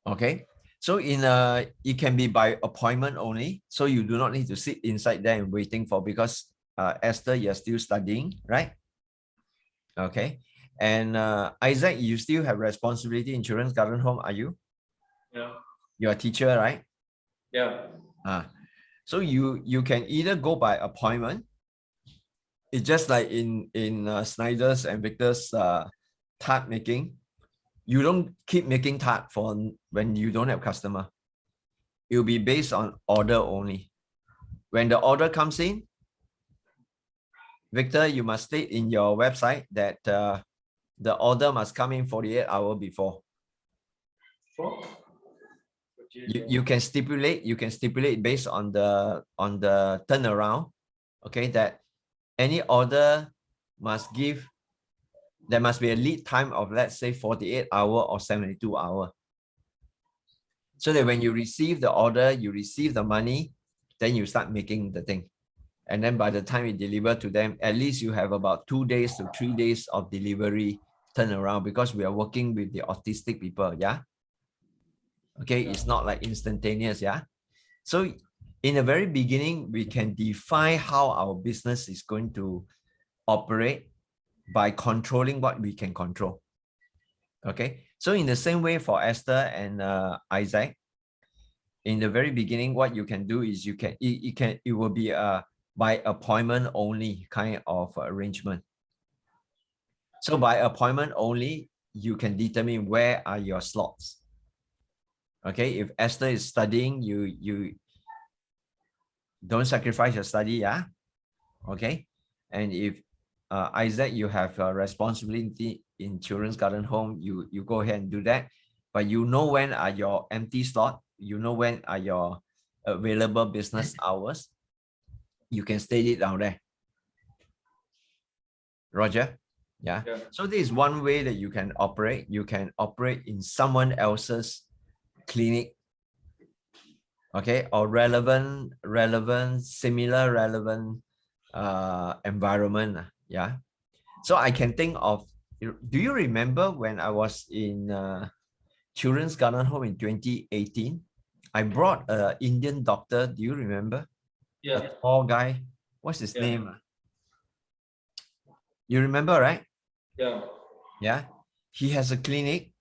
Okay, so it can be by appointment only, so you do not need to sit inside there and waiting for, because Esther, you're still studying, right? Okay, and Isaac, you still have responsibility in Children's Garden Home, are you? Yeah. You're a teacher, right? Yeah. So you can either go by appointment. It's just like in Snyder's and Victor's tart making. You don't keep making tart for when you don't have customer. It will be based on order only. When the order comes in, Victor, you must state in your website that the order must come in 48 hours before. You can stipulate based on the turnaround, okay, that any order must give, there must be a lead time of, let's say, 48 hours or 72 hours. So that when you receive the order, you receive the money, then you start making the thing. And then by the time you deliver to them, at least you have about 2 days to 3 days of delivery turnaround, because we are working with the autistic people, yeah? Okay, it's not like instantaneous, yeah? So in the very beginning, we can define how our business is going to operate by controlling what we can control. Okay, so in the same way for Esther and Isaac, in the very beginning, what you can do is it will be a by appointment only kind of arrangement. So by appointment only, you can determine where are your slots. Okay, if Esther is studying, you don't sacrifice your study, yeah. Okay, and if Isaac, you have a responsibility in Children's Garden Home, you go ahead and do that. But you know when are your empty slot, you know when are your available business hours, you can state it down there. Roger? Yeah. So this is one way that you can operate. You can operate in someone else's clinic, okay, or similar relevant environment, yeah. So I can think of, do you remember when I was in Children's Garden Home in 2018? I brought an Indian doctor. Do you remember? Yeah. A tall guy. What's his name? You remember, right? Yeah. Yeah. He has a clinic.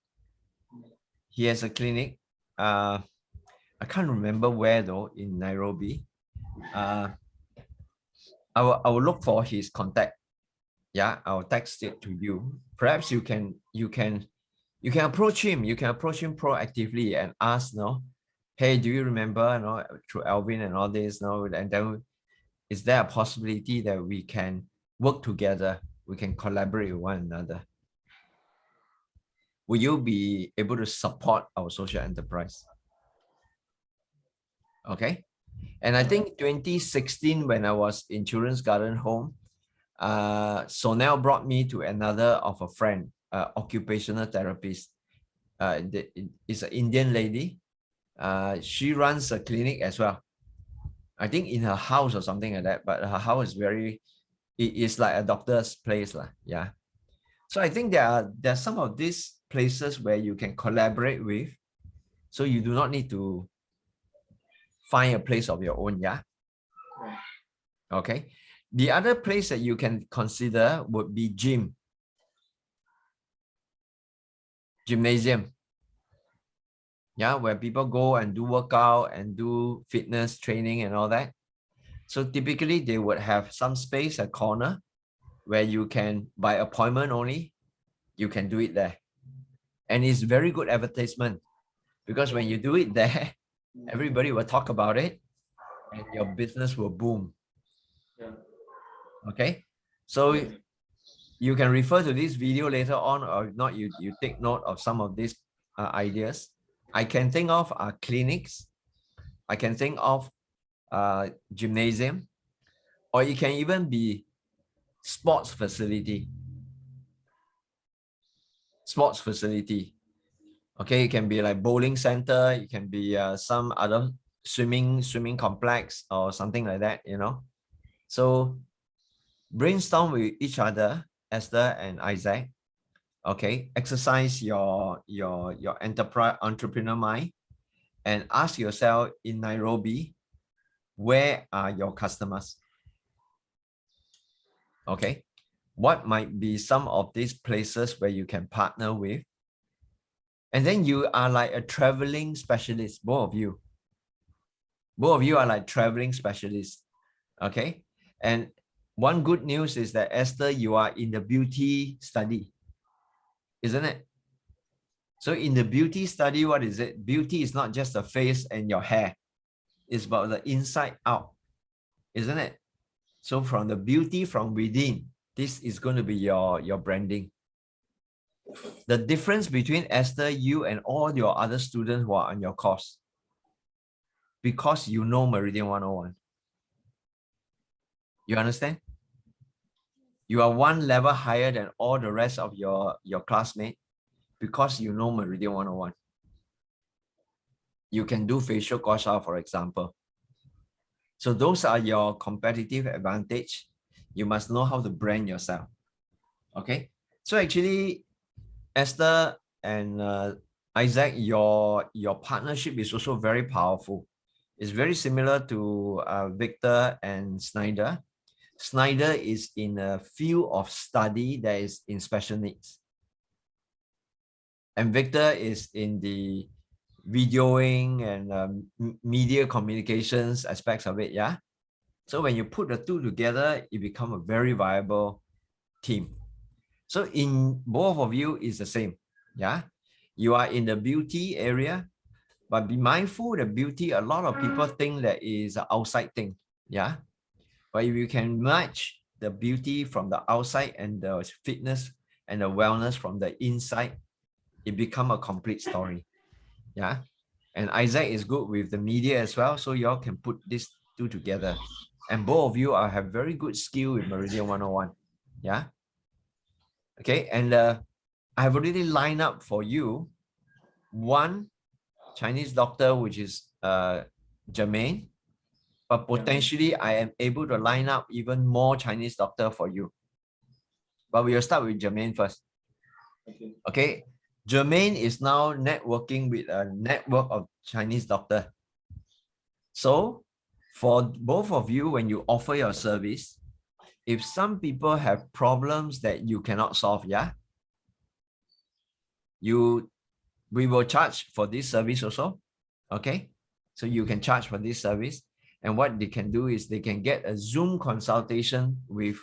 He has a clinic. I can't remember where though, in Nairobi. I will look for his contact. Yeah, I'll text it to you. Perhaps you can approach him. You can approach him proactively and ask, no, hey, do you remember, through Alvin and all this, and then is there a possibility that we can work together? We can collaborate with one another. Will you be able to support our social enterprise? Okay. And I think 2016, when I was in Children's Garden Home, Sonel brought me to another of a friend, occupational therapist. It's an Indian lady. She runs a clinic as well. I think in her house or something like that, but her house is it is like a doctor's place. Yeah. So I think there are some of these places where you can collaborate with. So you do not need to find a place of your own, yeah? Okay. The other place that you can consider would be gymnasium. Yeah, where people go and do workout and do fitness training and all that. So typically they would have some space, a corner, where you can, by appointment only, you can do it there. And it's very good advertisement, because when you do it there, everybody will talk about it and your business will boom. Okay, so you can refer to this video later on, or if not, you take note of some of these ideas. I can think of clinics. I can think of gymnasium, or it can even be sports facility. Sports facility. Okay, it can be like bowling center, it can be some other swimming complex or something like that, you know. So brainstorm with each other, Esther and Isaac. Okay, exercise your entrepreneur mind and ask yourself in Nairobi, where are your customers? Okay, what might be some of these places where you can partner with? And then you are like a traveling specialist, both of you. Both of you are like traveling specialists. Okay. And one good news is that Esther, you are in the beauty study, isn't it? So in the beauty study, what is it? Beauty is not just the face and your hair. It's about the inside out, isn't it? So from the beauty from within, this is going to be your branding. The difference between Esther, you, and all your other students who are on your course, because you know Meridian 101. You understand? You are one level higher than all the rest of your classmates because you know Meridian 101. You can do facial gua sha, for example. So those are your competitive advantage. You must know how to brand yourself. Okay. So actually, Esther and Isaac, your partnership is also very powerful. It's very similar to Victor and Snyder. Snyder is in a field of study that is in special needs. And Victor is in the videoing and media communications aspects of it, yeah? So when you put the two together, it becomes a very viable team. So in both of you is the same, yeah? You are in the beauty area, but be mindful that beauty, a lot of people think that is an outside thing, yeah? But if you can match the beauty from the outside and the fitness and the wellness from the inside, it becomes a complete story. Yeah. And Isaac is good with the media as well. So y'all can put these two together. And both of you have very good skill with Meridian 101. Yeah. Okay. And I've already lined up for you one Chinese doctor, which is Jermaine. But potentially I am able to line up even more Chinese doctor for you. But we will start with Jermaine first. Okay. Jermaine is now networking with a network of Chinese doctor. So for both of you, when you offer your service, if some people have problems that you cannot solve, yeah, we will charge for this service also. Okay. So you can charge for this service. And what they can do is they can get a Zoom consultation with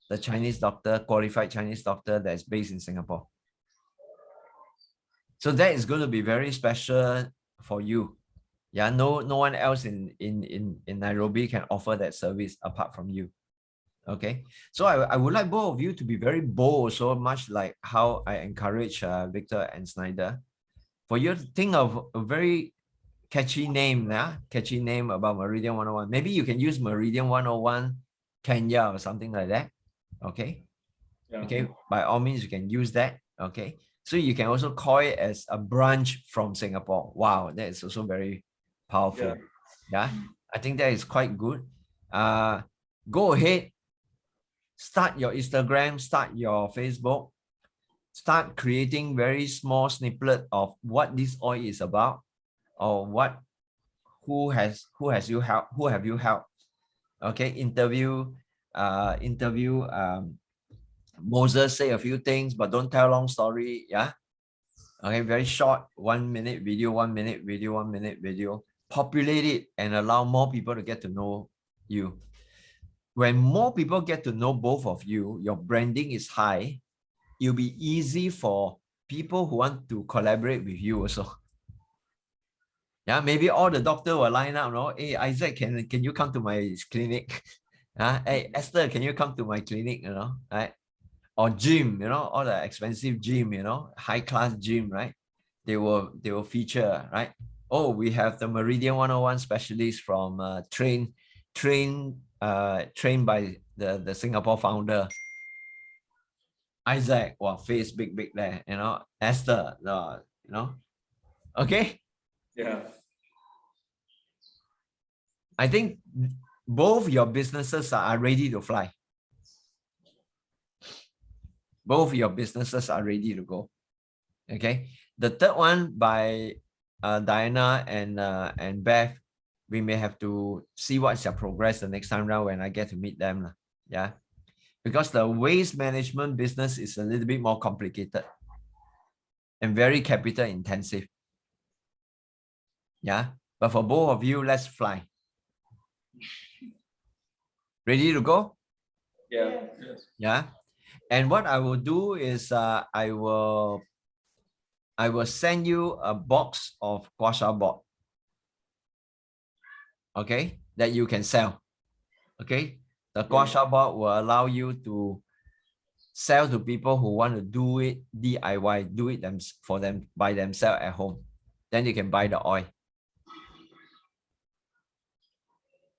the Chinese doctor, qualified Chinese doctor that is based in Singapore. So that is going to be very special for you. Yeah, no one else in Nairobi can offer that service apart from you. Okay, so I would like both of you to be very bold, so much like how I encourage Victor and Snyder, for you to think of a very catchy name, yeah? Catchy name about Meridian 101. Maybe you can use Meridian 101 Kenya or something like that. Okay. Yeah. Okay. By all means, you can use that. Okay. So you can also call it as a branch from Singapore. Wow, that is also very powerful. Yeah. I think that is quite good. Go ahead. Start your Instagram, start your Facebook, start creating very small snippet of what this oil is about, or who have you helped. Okay, interview Moses, say a few things, but don't tell long story. Yeah. Okay, very short, 1 minute video, 1 minute video, 1 minute video. Populate it and allow more people to get to know you. When more people get to know both of you, your branding is high. It'll be easy for people who want to collaborate with you also. Yeah, maybe all the doctor will line up, no? Hey, Isaac, can you come to my clinic? Hey, Esther, can you come to my clinic? You know, right? Or gym, you know, all the expensive gym, you know, high class gym, right? They will feature, right? Oh, we have the Meridian 101 specialist from train trained by the Singapore founder. Isaac, wow, face big there, you know. Esther, you know. Okay. Yeah. I think both your businesses are ready to fly. Both your businesses are ready to go. Okay. The third one by Diana and Beth, we may have to see what's their progress the next time round when I get to meet them. Yeah. Because the waste management business is a little bit more complicated and very capital intensive. Yeah. But for both of you, let's fly. Ready to go? Yeah. Yes. Yeah. And what I will do is I will send you a box of gua sha board. Okay, that you can sell. Okay. The gua sha board will allow you to sell to people who want to do it DIY, do it for them by themselves at home. Then you can buy the oil.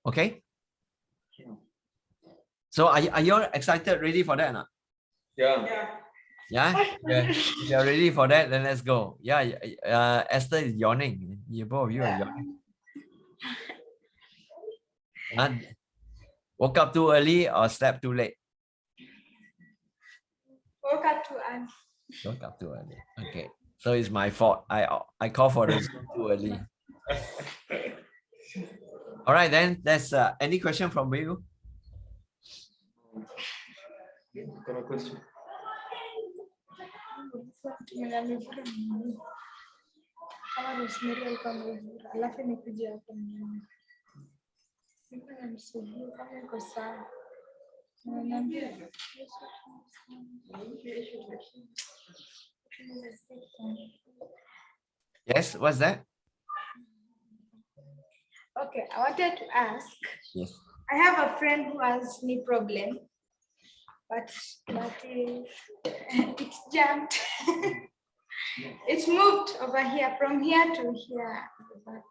Okay. So are you all excited, ready for that? Yeah. Yeah. If you're ready for that, then let's go. Yeah. Esther is yawning. You both of you are yawning. Woke up too early or slept too late? Woke up to us. Woke up too early. Okay. So it's my fault. I call for the Zoom too early. All right, then that's any question from you? Got a question. Yes, what's that? Okay, I wanted to ask. Yes. I have a friend who has knee problem, but it jumped. It moved over here, from here to here at the back.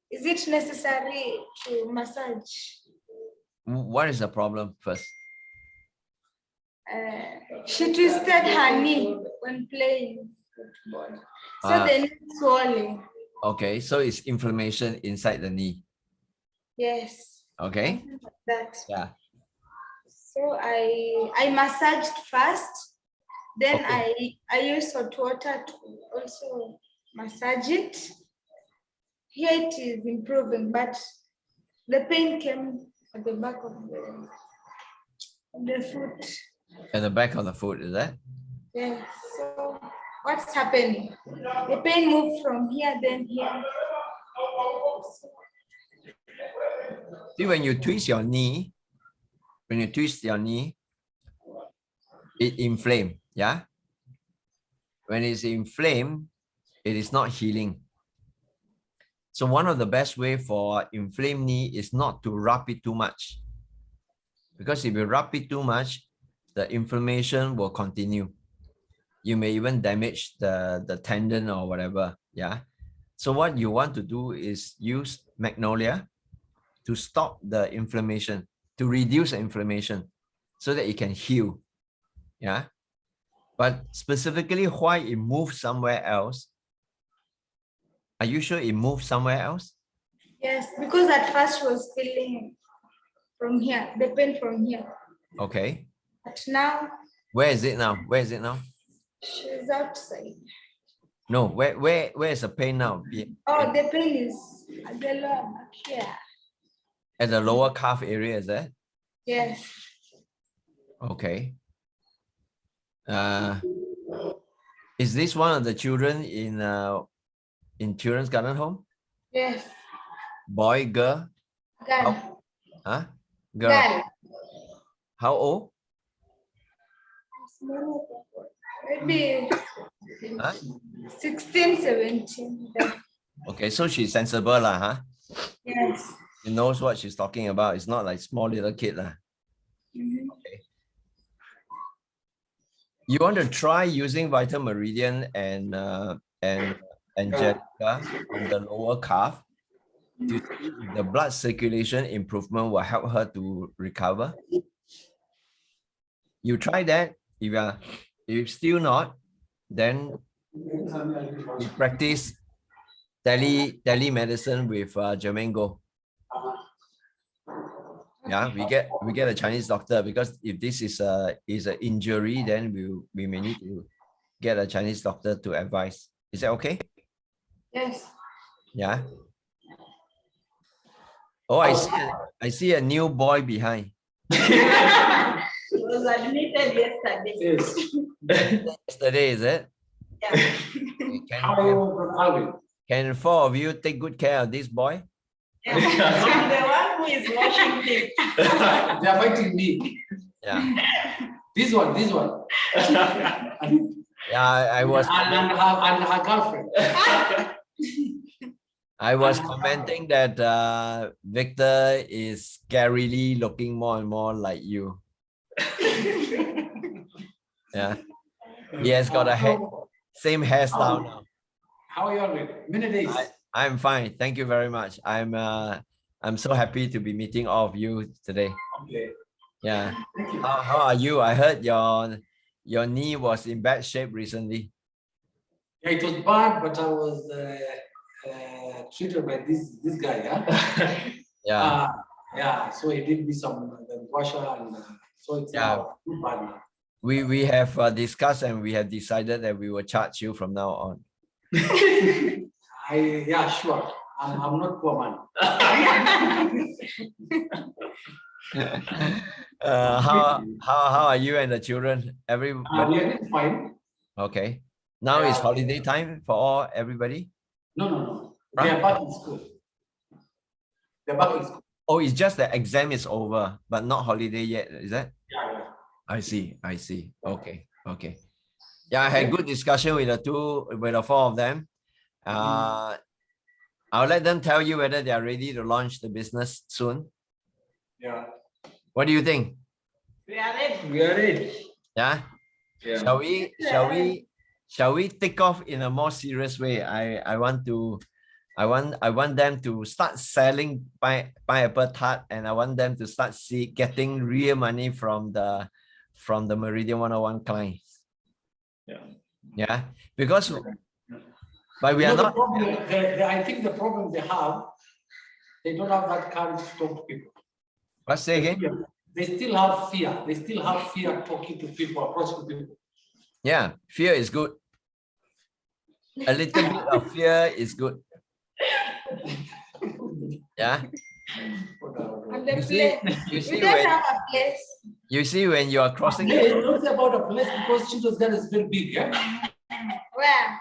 Is it necessary to massage? What is the problem first? She twisted her knee when playing football, so the knee is swollen. Okay, so it's inflammation inside the knee. Yes. Okay. That. Yeah. So I massaged first, then Okay. I used hot water to also massage it. Here it is improving, but the pain came at the back of the foot. At the back of the foot, is that? Yes. So what's happening? The pain moved from here, then here. See, when you twist your knee, it inflames. Yeah. When it's inflamed, it is not healing. So one of the best way for inflamed knee is not to rub it too much. Because if you rub it too much, the inflammation will continue. You may even damage the tendon or whatever. Yeah. So what you want to do is use magnolia to stop the inflammation, to reduce the inflammation so that it can heal. Yeah. But specifically why it moves somewhere else. Are you sure it moved somewhere else? Yes, because at first she was feeling from here, the pain from here. Okay. But now. Where is it now? Where is it now? She's outside. No, where is the pain now? Oh, the pain is at the lower back here. At the lower calf area, is that? Yes. Okay. Is this one of the children in children's garden home? Yes. Boy, girl? Girl. Huh? Girl. Girl. How old? Maybe 16, 17. Okay, so she's sensible lah, huh? Yes. She knows what she's talking about. It's not like small little kid lah. Okay. You want to try using Vital Meridian and Angelica on the lower calf. to see if the blood circulation improvement will help her to recover. You try that. If still not, then we practice telemedicine with Jermaine Go. Yeah, we get a Chinese doctor, because if this is an injury, then we may need to get a Chinese doctor to advise. Is that okay? Yes. Yeah. Oh, I see a new boy behind. It was admitted yesterday. Yes. Yesterday, is it? Yeah. Okay, can four of you take good care of this boy? Yeah. I'm the one who is washing him. They are fighting me. Yeah. This one. Yeah, I was And her girlfriend. I was commenting that Victor is scarily looking more and more like you. Yeah. He has got a same hairstyle now. How are you on it? Many days. I'm fine. Thank you very much. I'm so happy to be meeting all of you today. Okay. Yeah. How are you? I heard your knee was in bad shape recently. Yeah, it was bad, but I was treated by this guy. Yeah. Yeah. So he did me some washer, and so it's now too bad now. We have discussed, and we have decided that we will charge you from now on. Yeah, sure. I'm not poor man. How are you and the children? We Everybody are doing fine. okay? Now it's holiday time for everybody. No. Huh? They are back in school. They're back in school. Oh, it's just the exam is over, but not holiday yet. Is that? Yeah. I see. Okay. Yeah, I had good discussion with the four of them. I'll let them tell you whether they are ready to launch the business soon. Yeah. What do you think? We are ready. We are ready. Yeah. Yeah. Shall we take off in a more serious way? I want them to start selling pineapple tart, and I want them to start getting real money from the Meridian 101 clients. Yeah. Because but we are not. I think the problem they have, they don't have that courage to talk to people. Let's say again. They still have fear. They still have fear talking to people, approaching people. Yeah, fear is good. A little bit of fear is good. Yeah. And the You see, place. We don't have a place. you see when you are crossing. It's not about a place, because Children's Garden is very big. Yeah. Where?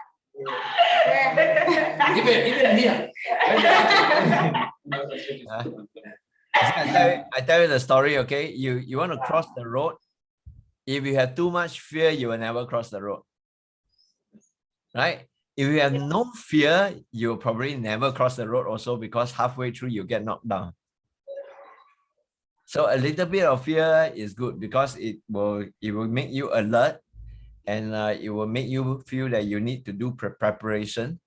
Even here. I tell you the story, okay? You want to cross the road. If you have too much fear, you will never cross the road. Right? If you have no fear, you'll probably never cross the road also, because halfway through you get knocked down. So a little bit of fear is good, because it will make you alert, and it will make you feel that you need to do preparation.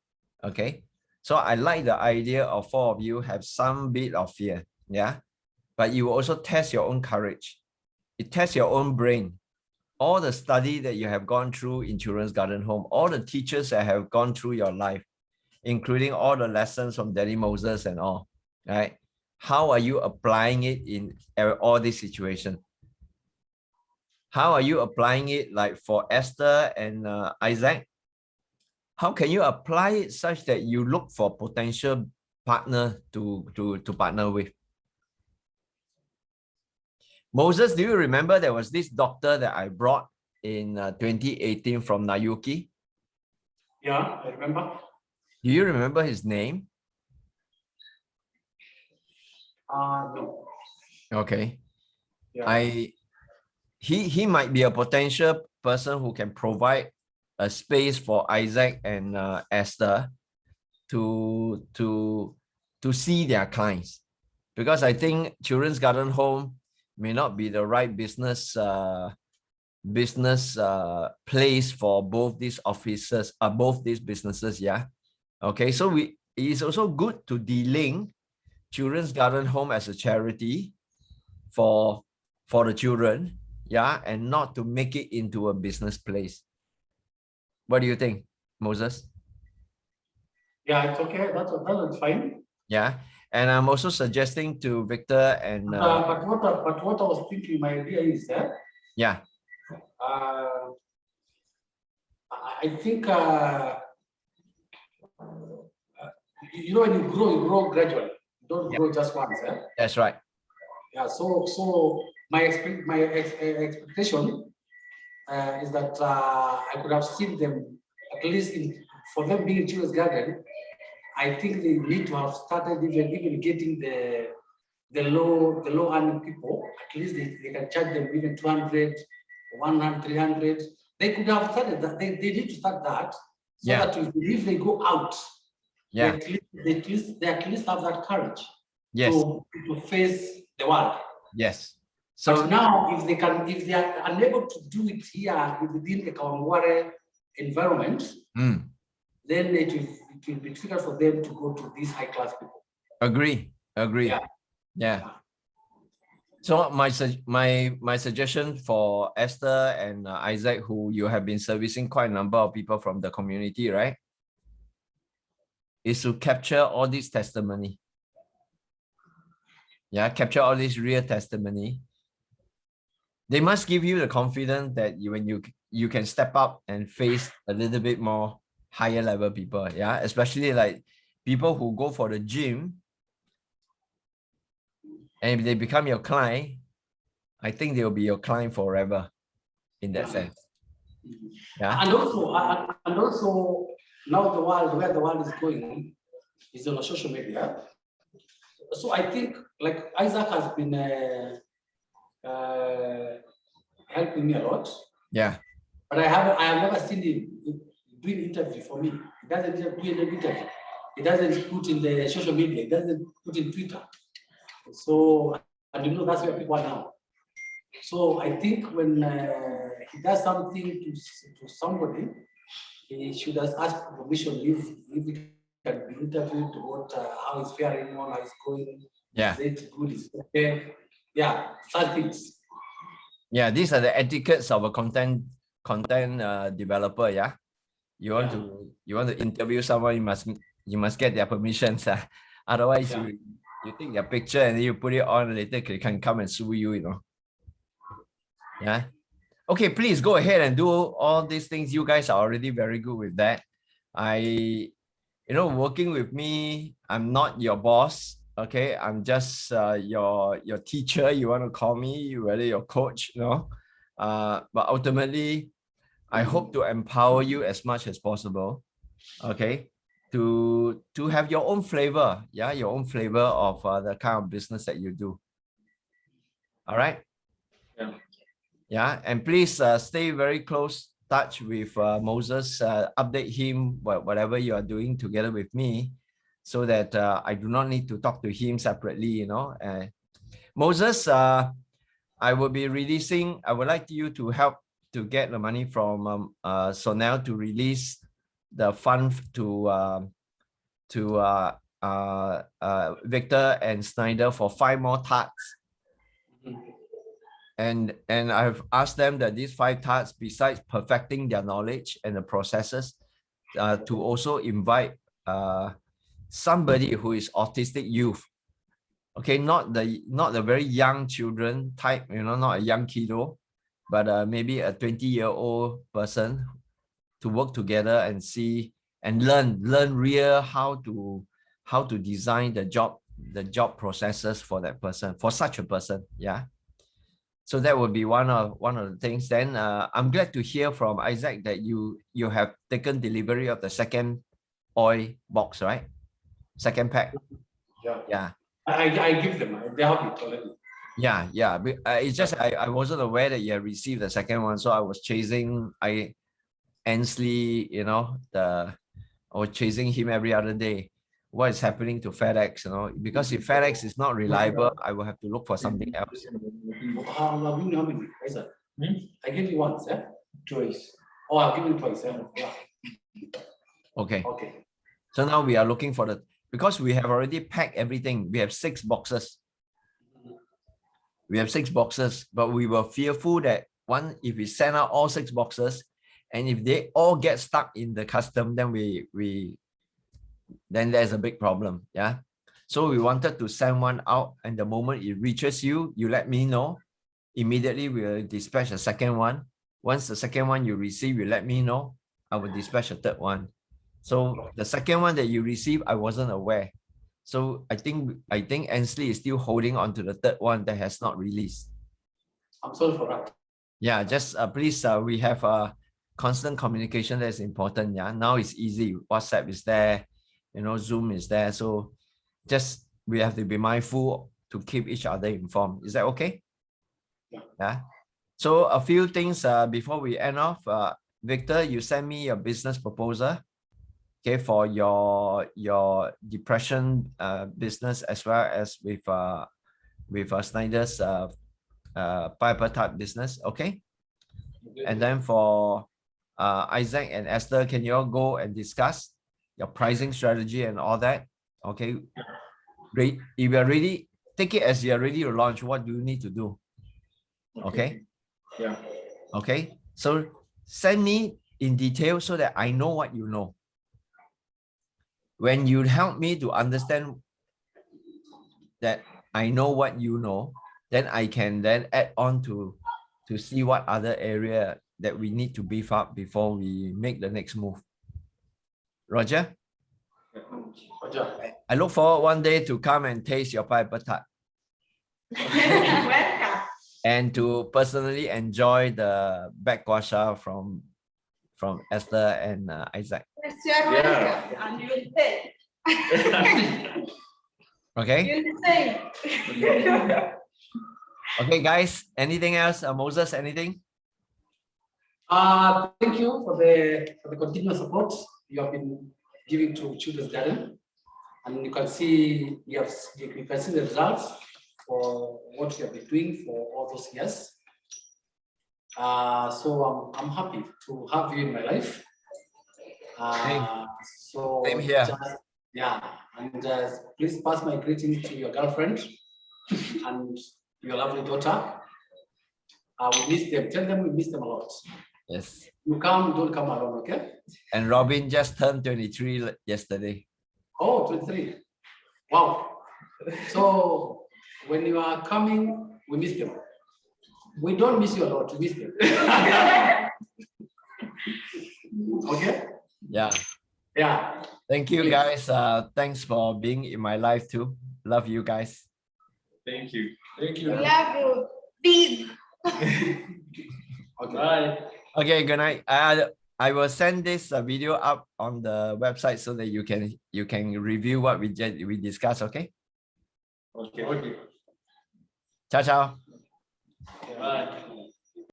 Okay. So I like the idea of four of you have some bit of fear. Yeah. But you also test your own courage. It tests your own brain. All the study that you have gone through in Children's Garden Home, all the teachers that have gone through your life, including all the lessons from Daddy Moses and all, right? How are you applying it in all these situations? How are you applying it, like for Esther and Isaac? How can you apply it such that you look for potential partner to partner with? Moses, do you remember there was this doctor that I brought in 2018 from Nayuki? Yeah, I remember. Do you remember his name? No. Okay. Yeah. He might be a potential person who can provide a space for Isaac and Esther to see their clients, because I think Children's Garden Home may not be the right business place for both these offices, both these businesses. Yeah. Okay. So it is also good to de-link Children's Garden Home as a charity for the children, yeah, and not to make it into a business place. What do you think, Moses? Yeah, it's okay. That's fine. Yeah, and I'm also suggesting to Victor and But what I was thinking, my idea is that yeah, I think you know, when you grow gradually. You don't grow just once. that's right. Yeah. So my expectation is that I could have seen them at least for them being in Children's Garden. I think they need to have started even getting the low earning people. At least they can charge them even 200, 100, 300. They could have started that. They need to start that so that if they go out, they at least have that courage to face the world. Yes. So but now, if they are unable to do it here within the Kawangware environment, then it will be difficult for them to go to these high class people. Agree. Yeah. So my suggestion for Esther and Isaac, who you have been servicing quite a number of people from the community, right, is to capture all this testimony. Yeah, capture all this real testimony. They must give you the confidence that when you can step up and face a little bit more higher level people. Yeah, especially like people who go for the gym, and if they become your client, I think they'll be your client forever in that sense. Yeah. And also now where the world is going is on social media. So I think like Isaac has been helping me a lot. Yeah. But I have never seen him doing interview for me. He doesn't do an interview. He doesn't put in the social media. He doesn't put in Twitter. So and you know that's where people are now. So I think when he does something to somebody, he should have asked permission if he can be interviewed about how he's faring on, how it's going. Yeah. Is it good? Is it okay? Yeah, such things. Yeah, these are the etiquettes of a content developer. Yeah, you want to interview someone, you must get their permissions. Otherwise, you take their picture and then you put it on later. They can come and sue you. You know. Yeah. Okay, please go ahead and do all these things. You guys are already very good with that. Working with me, I'm not your boss. Okay, I'm just your teacher. You want to call me, whether your coach, but ultimately, I hope to empower you as much as possible. Okay, to have your own flavor, your own flavor of the kind of business that you do. All right. Yeah, and please stay very close touch with Moses. Update him whatever you are doing together with me, so that I do not need to talk to him separately, Moses, I will be releasing, I would like you to help to get the money from Sonel to release the fund to Victor and Snyder for 5 more tarts. And I've asked them that these 5 tarts, besides perfecting their knowledge and the processes, to also invite somebody who is autistic youth. Okay, not the very young children type, not a young kiddo, but maybe a 20-year-old person, to work together and see and learn real how to design the job processes for that person, for such a person. Yeah. So that would be one of the things. Then I'm glad to hear from Isaac that you have taken delivery of the second oil box, right? Second pack. Yeah. I give them. They have it already. Yeah. It's just I wasn't aware that you had received the second one, so I was chasing Ansley. I was chasing him every other day. What is happening to FedEx? Because if FedEx is not reliable, I will have to look for something else. How many? I gave you once, Twice. Oh, I'll give you twice. Yeah. Okay. Okay. So now we are looking for because we have already packed everything. We have 6 boxes. We have 6 boxes, but we were fearful that if we send out all 6 boxes, and if they all get stuck in the custom, then then there's a big problem. Yeah. So we wanted to send one out, and the moment it reaches you, you let me know. Immediately we'll dispatch a second one. Once the second one you receive, you let me know. I will dispatch a third one. So the second one that you receive, I wasn't aware. So I think Ansley is still holding on to the third one that has not released. I'm sorry for that. Yeah, just please, we have a constant communication that's important. Yeah, now it's easy. WhatsApp is there, Zoom is there. So just we have to be mindful to keep each other informed. Is that okay? Yeah. So a few things before we end off. Victor, you send me your business proposal, okay, for your depression business, as well as with Snyder's pineapple tart business, okay? And then for Isaac and Esther, can you all go and discuss your pricing strategy and all that? Okay. If you are ready, take it as you are ready to launch. What do you need to do? Okay. Yeah. Okay. So send me in detail so that I know what you know. When you help me to understand that I know what you know, then I can then add on to see what other area that we need to beef up before we make the next move. Roger? I look forward one day to come and taste your pineapple tart. Welcome. And to personally enjoy the back guasha from Esther and Isaac. Yes, you are welcome. And you'll pay. Okay? You'll pay. Okay, guys. Anything else? Moses, anything? Thank you for the continuous support you have been giving to Children's Garden, and you can see you can see the results for what you have been doing for all those years. So I'm happy to have you in my life. So Same here. and please pass my greetings to your girlfriend and your lovely daughter. We miss them. Tell them we miss them a lot. Yes. You don't come alone, okay? And Robin just turned 23 yesterday. Oh, 23. Wow. So when you are coming, we miss them. We don't miss you a lot, we miss them. Okay? Yeah. Yeah. Thank you, guys. Thanks for being in my life too. Love you guys. Thank you. Thank you. We love you. Big. Okay. Bye. Okay, good night. I will send this video up on the website so that you can review what we discussed. Okay. Okay. Ciao, ciao. Bye.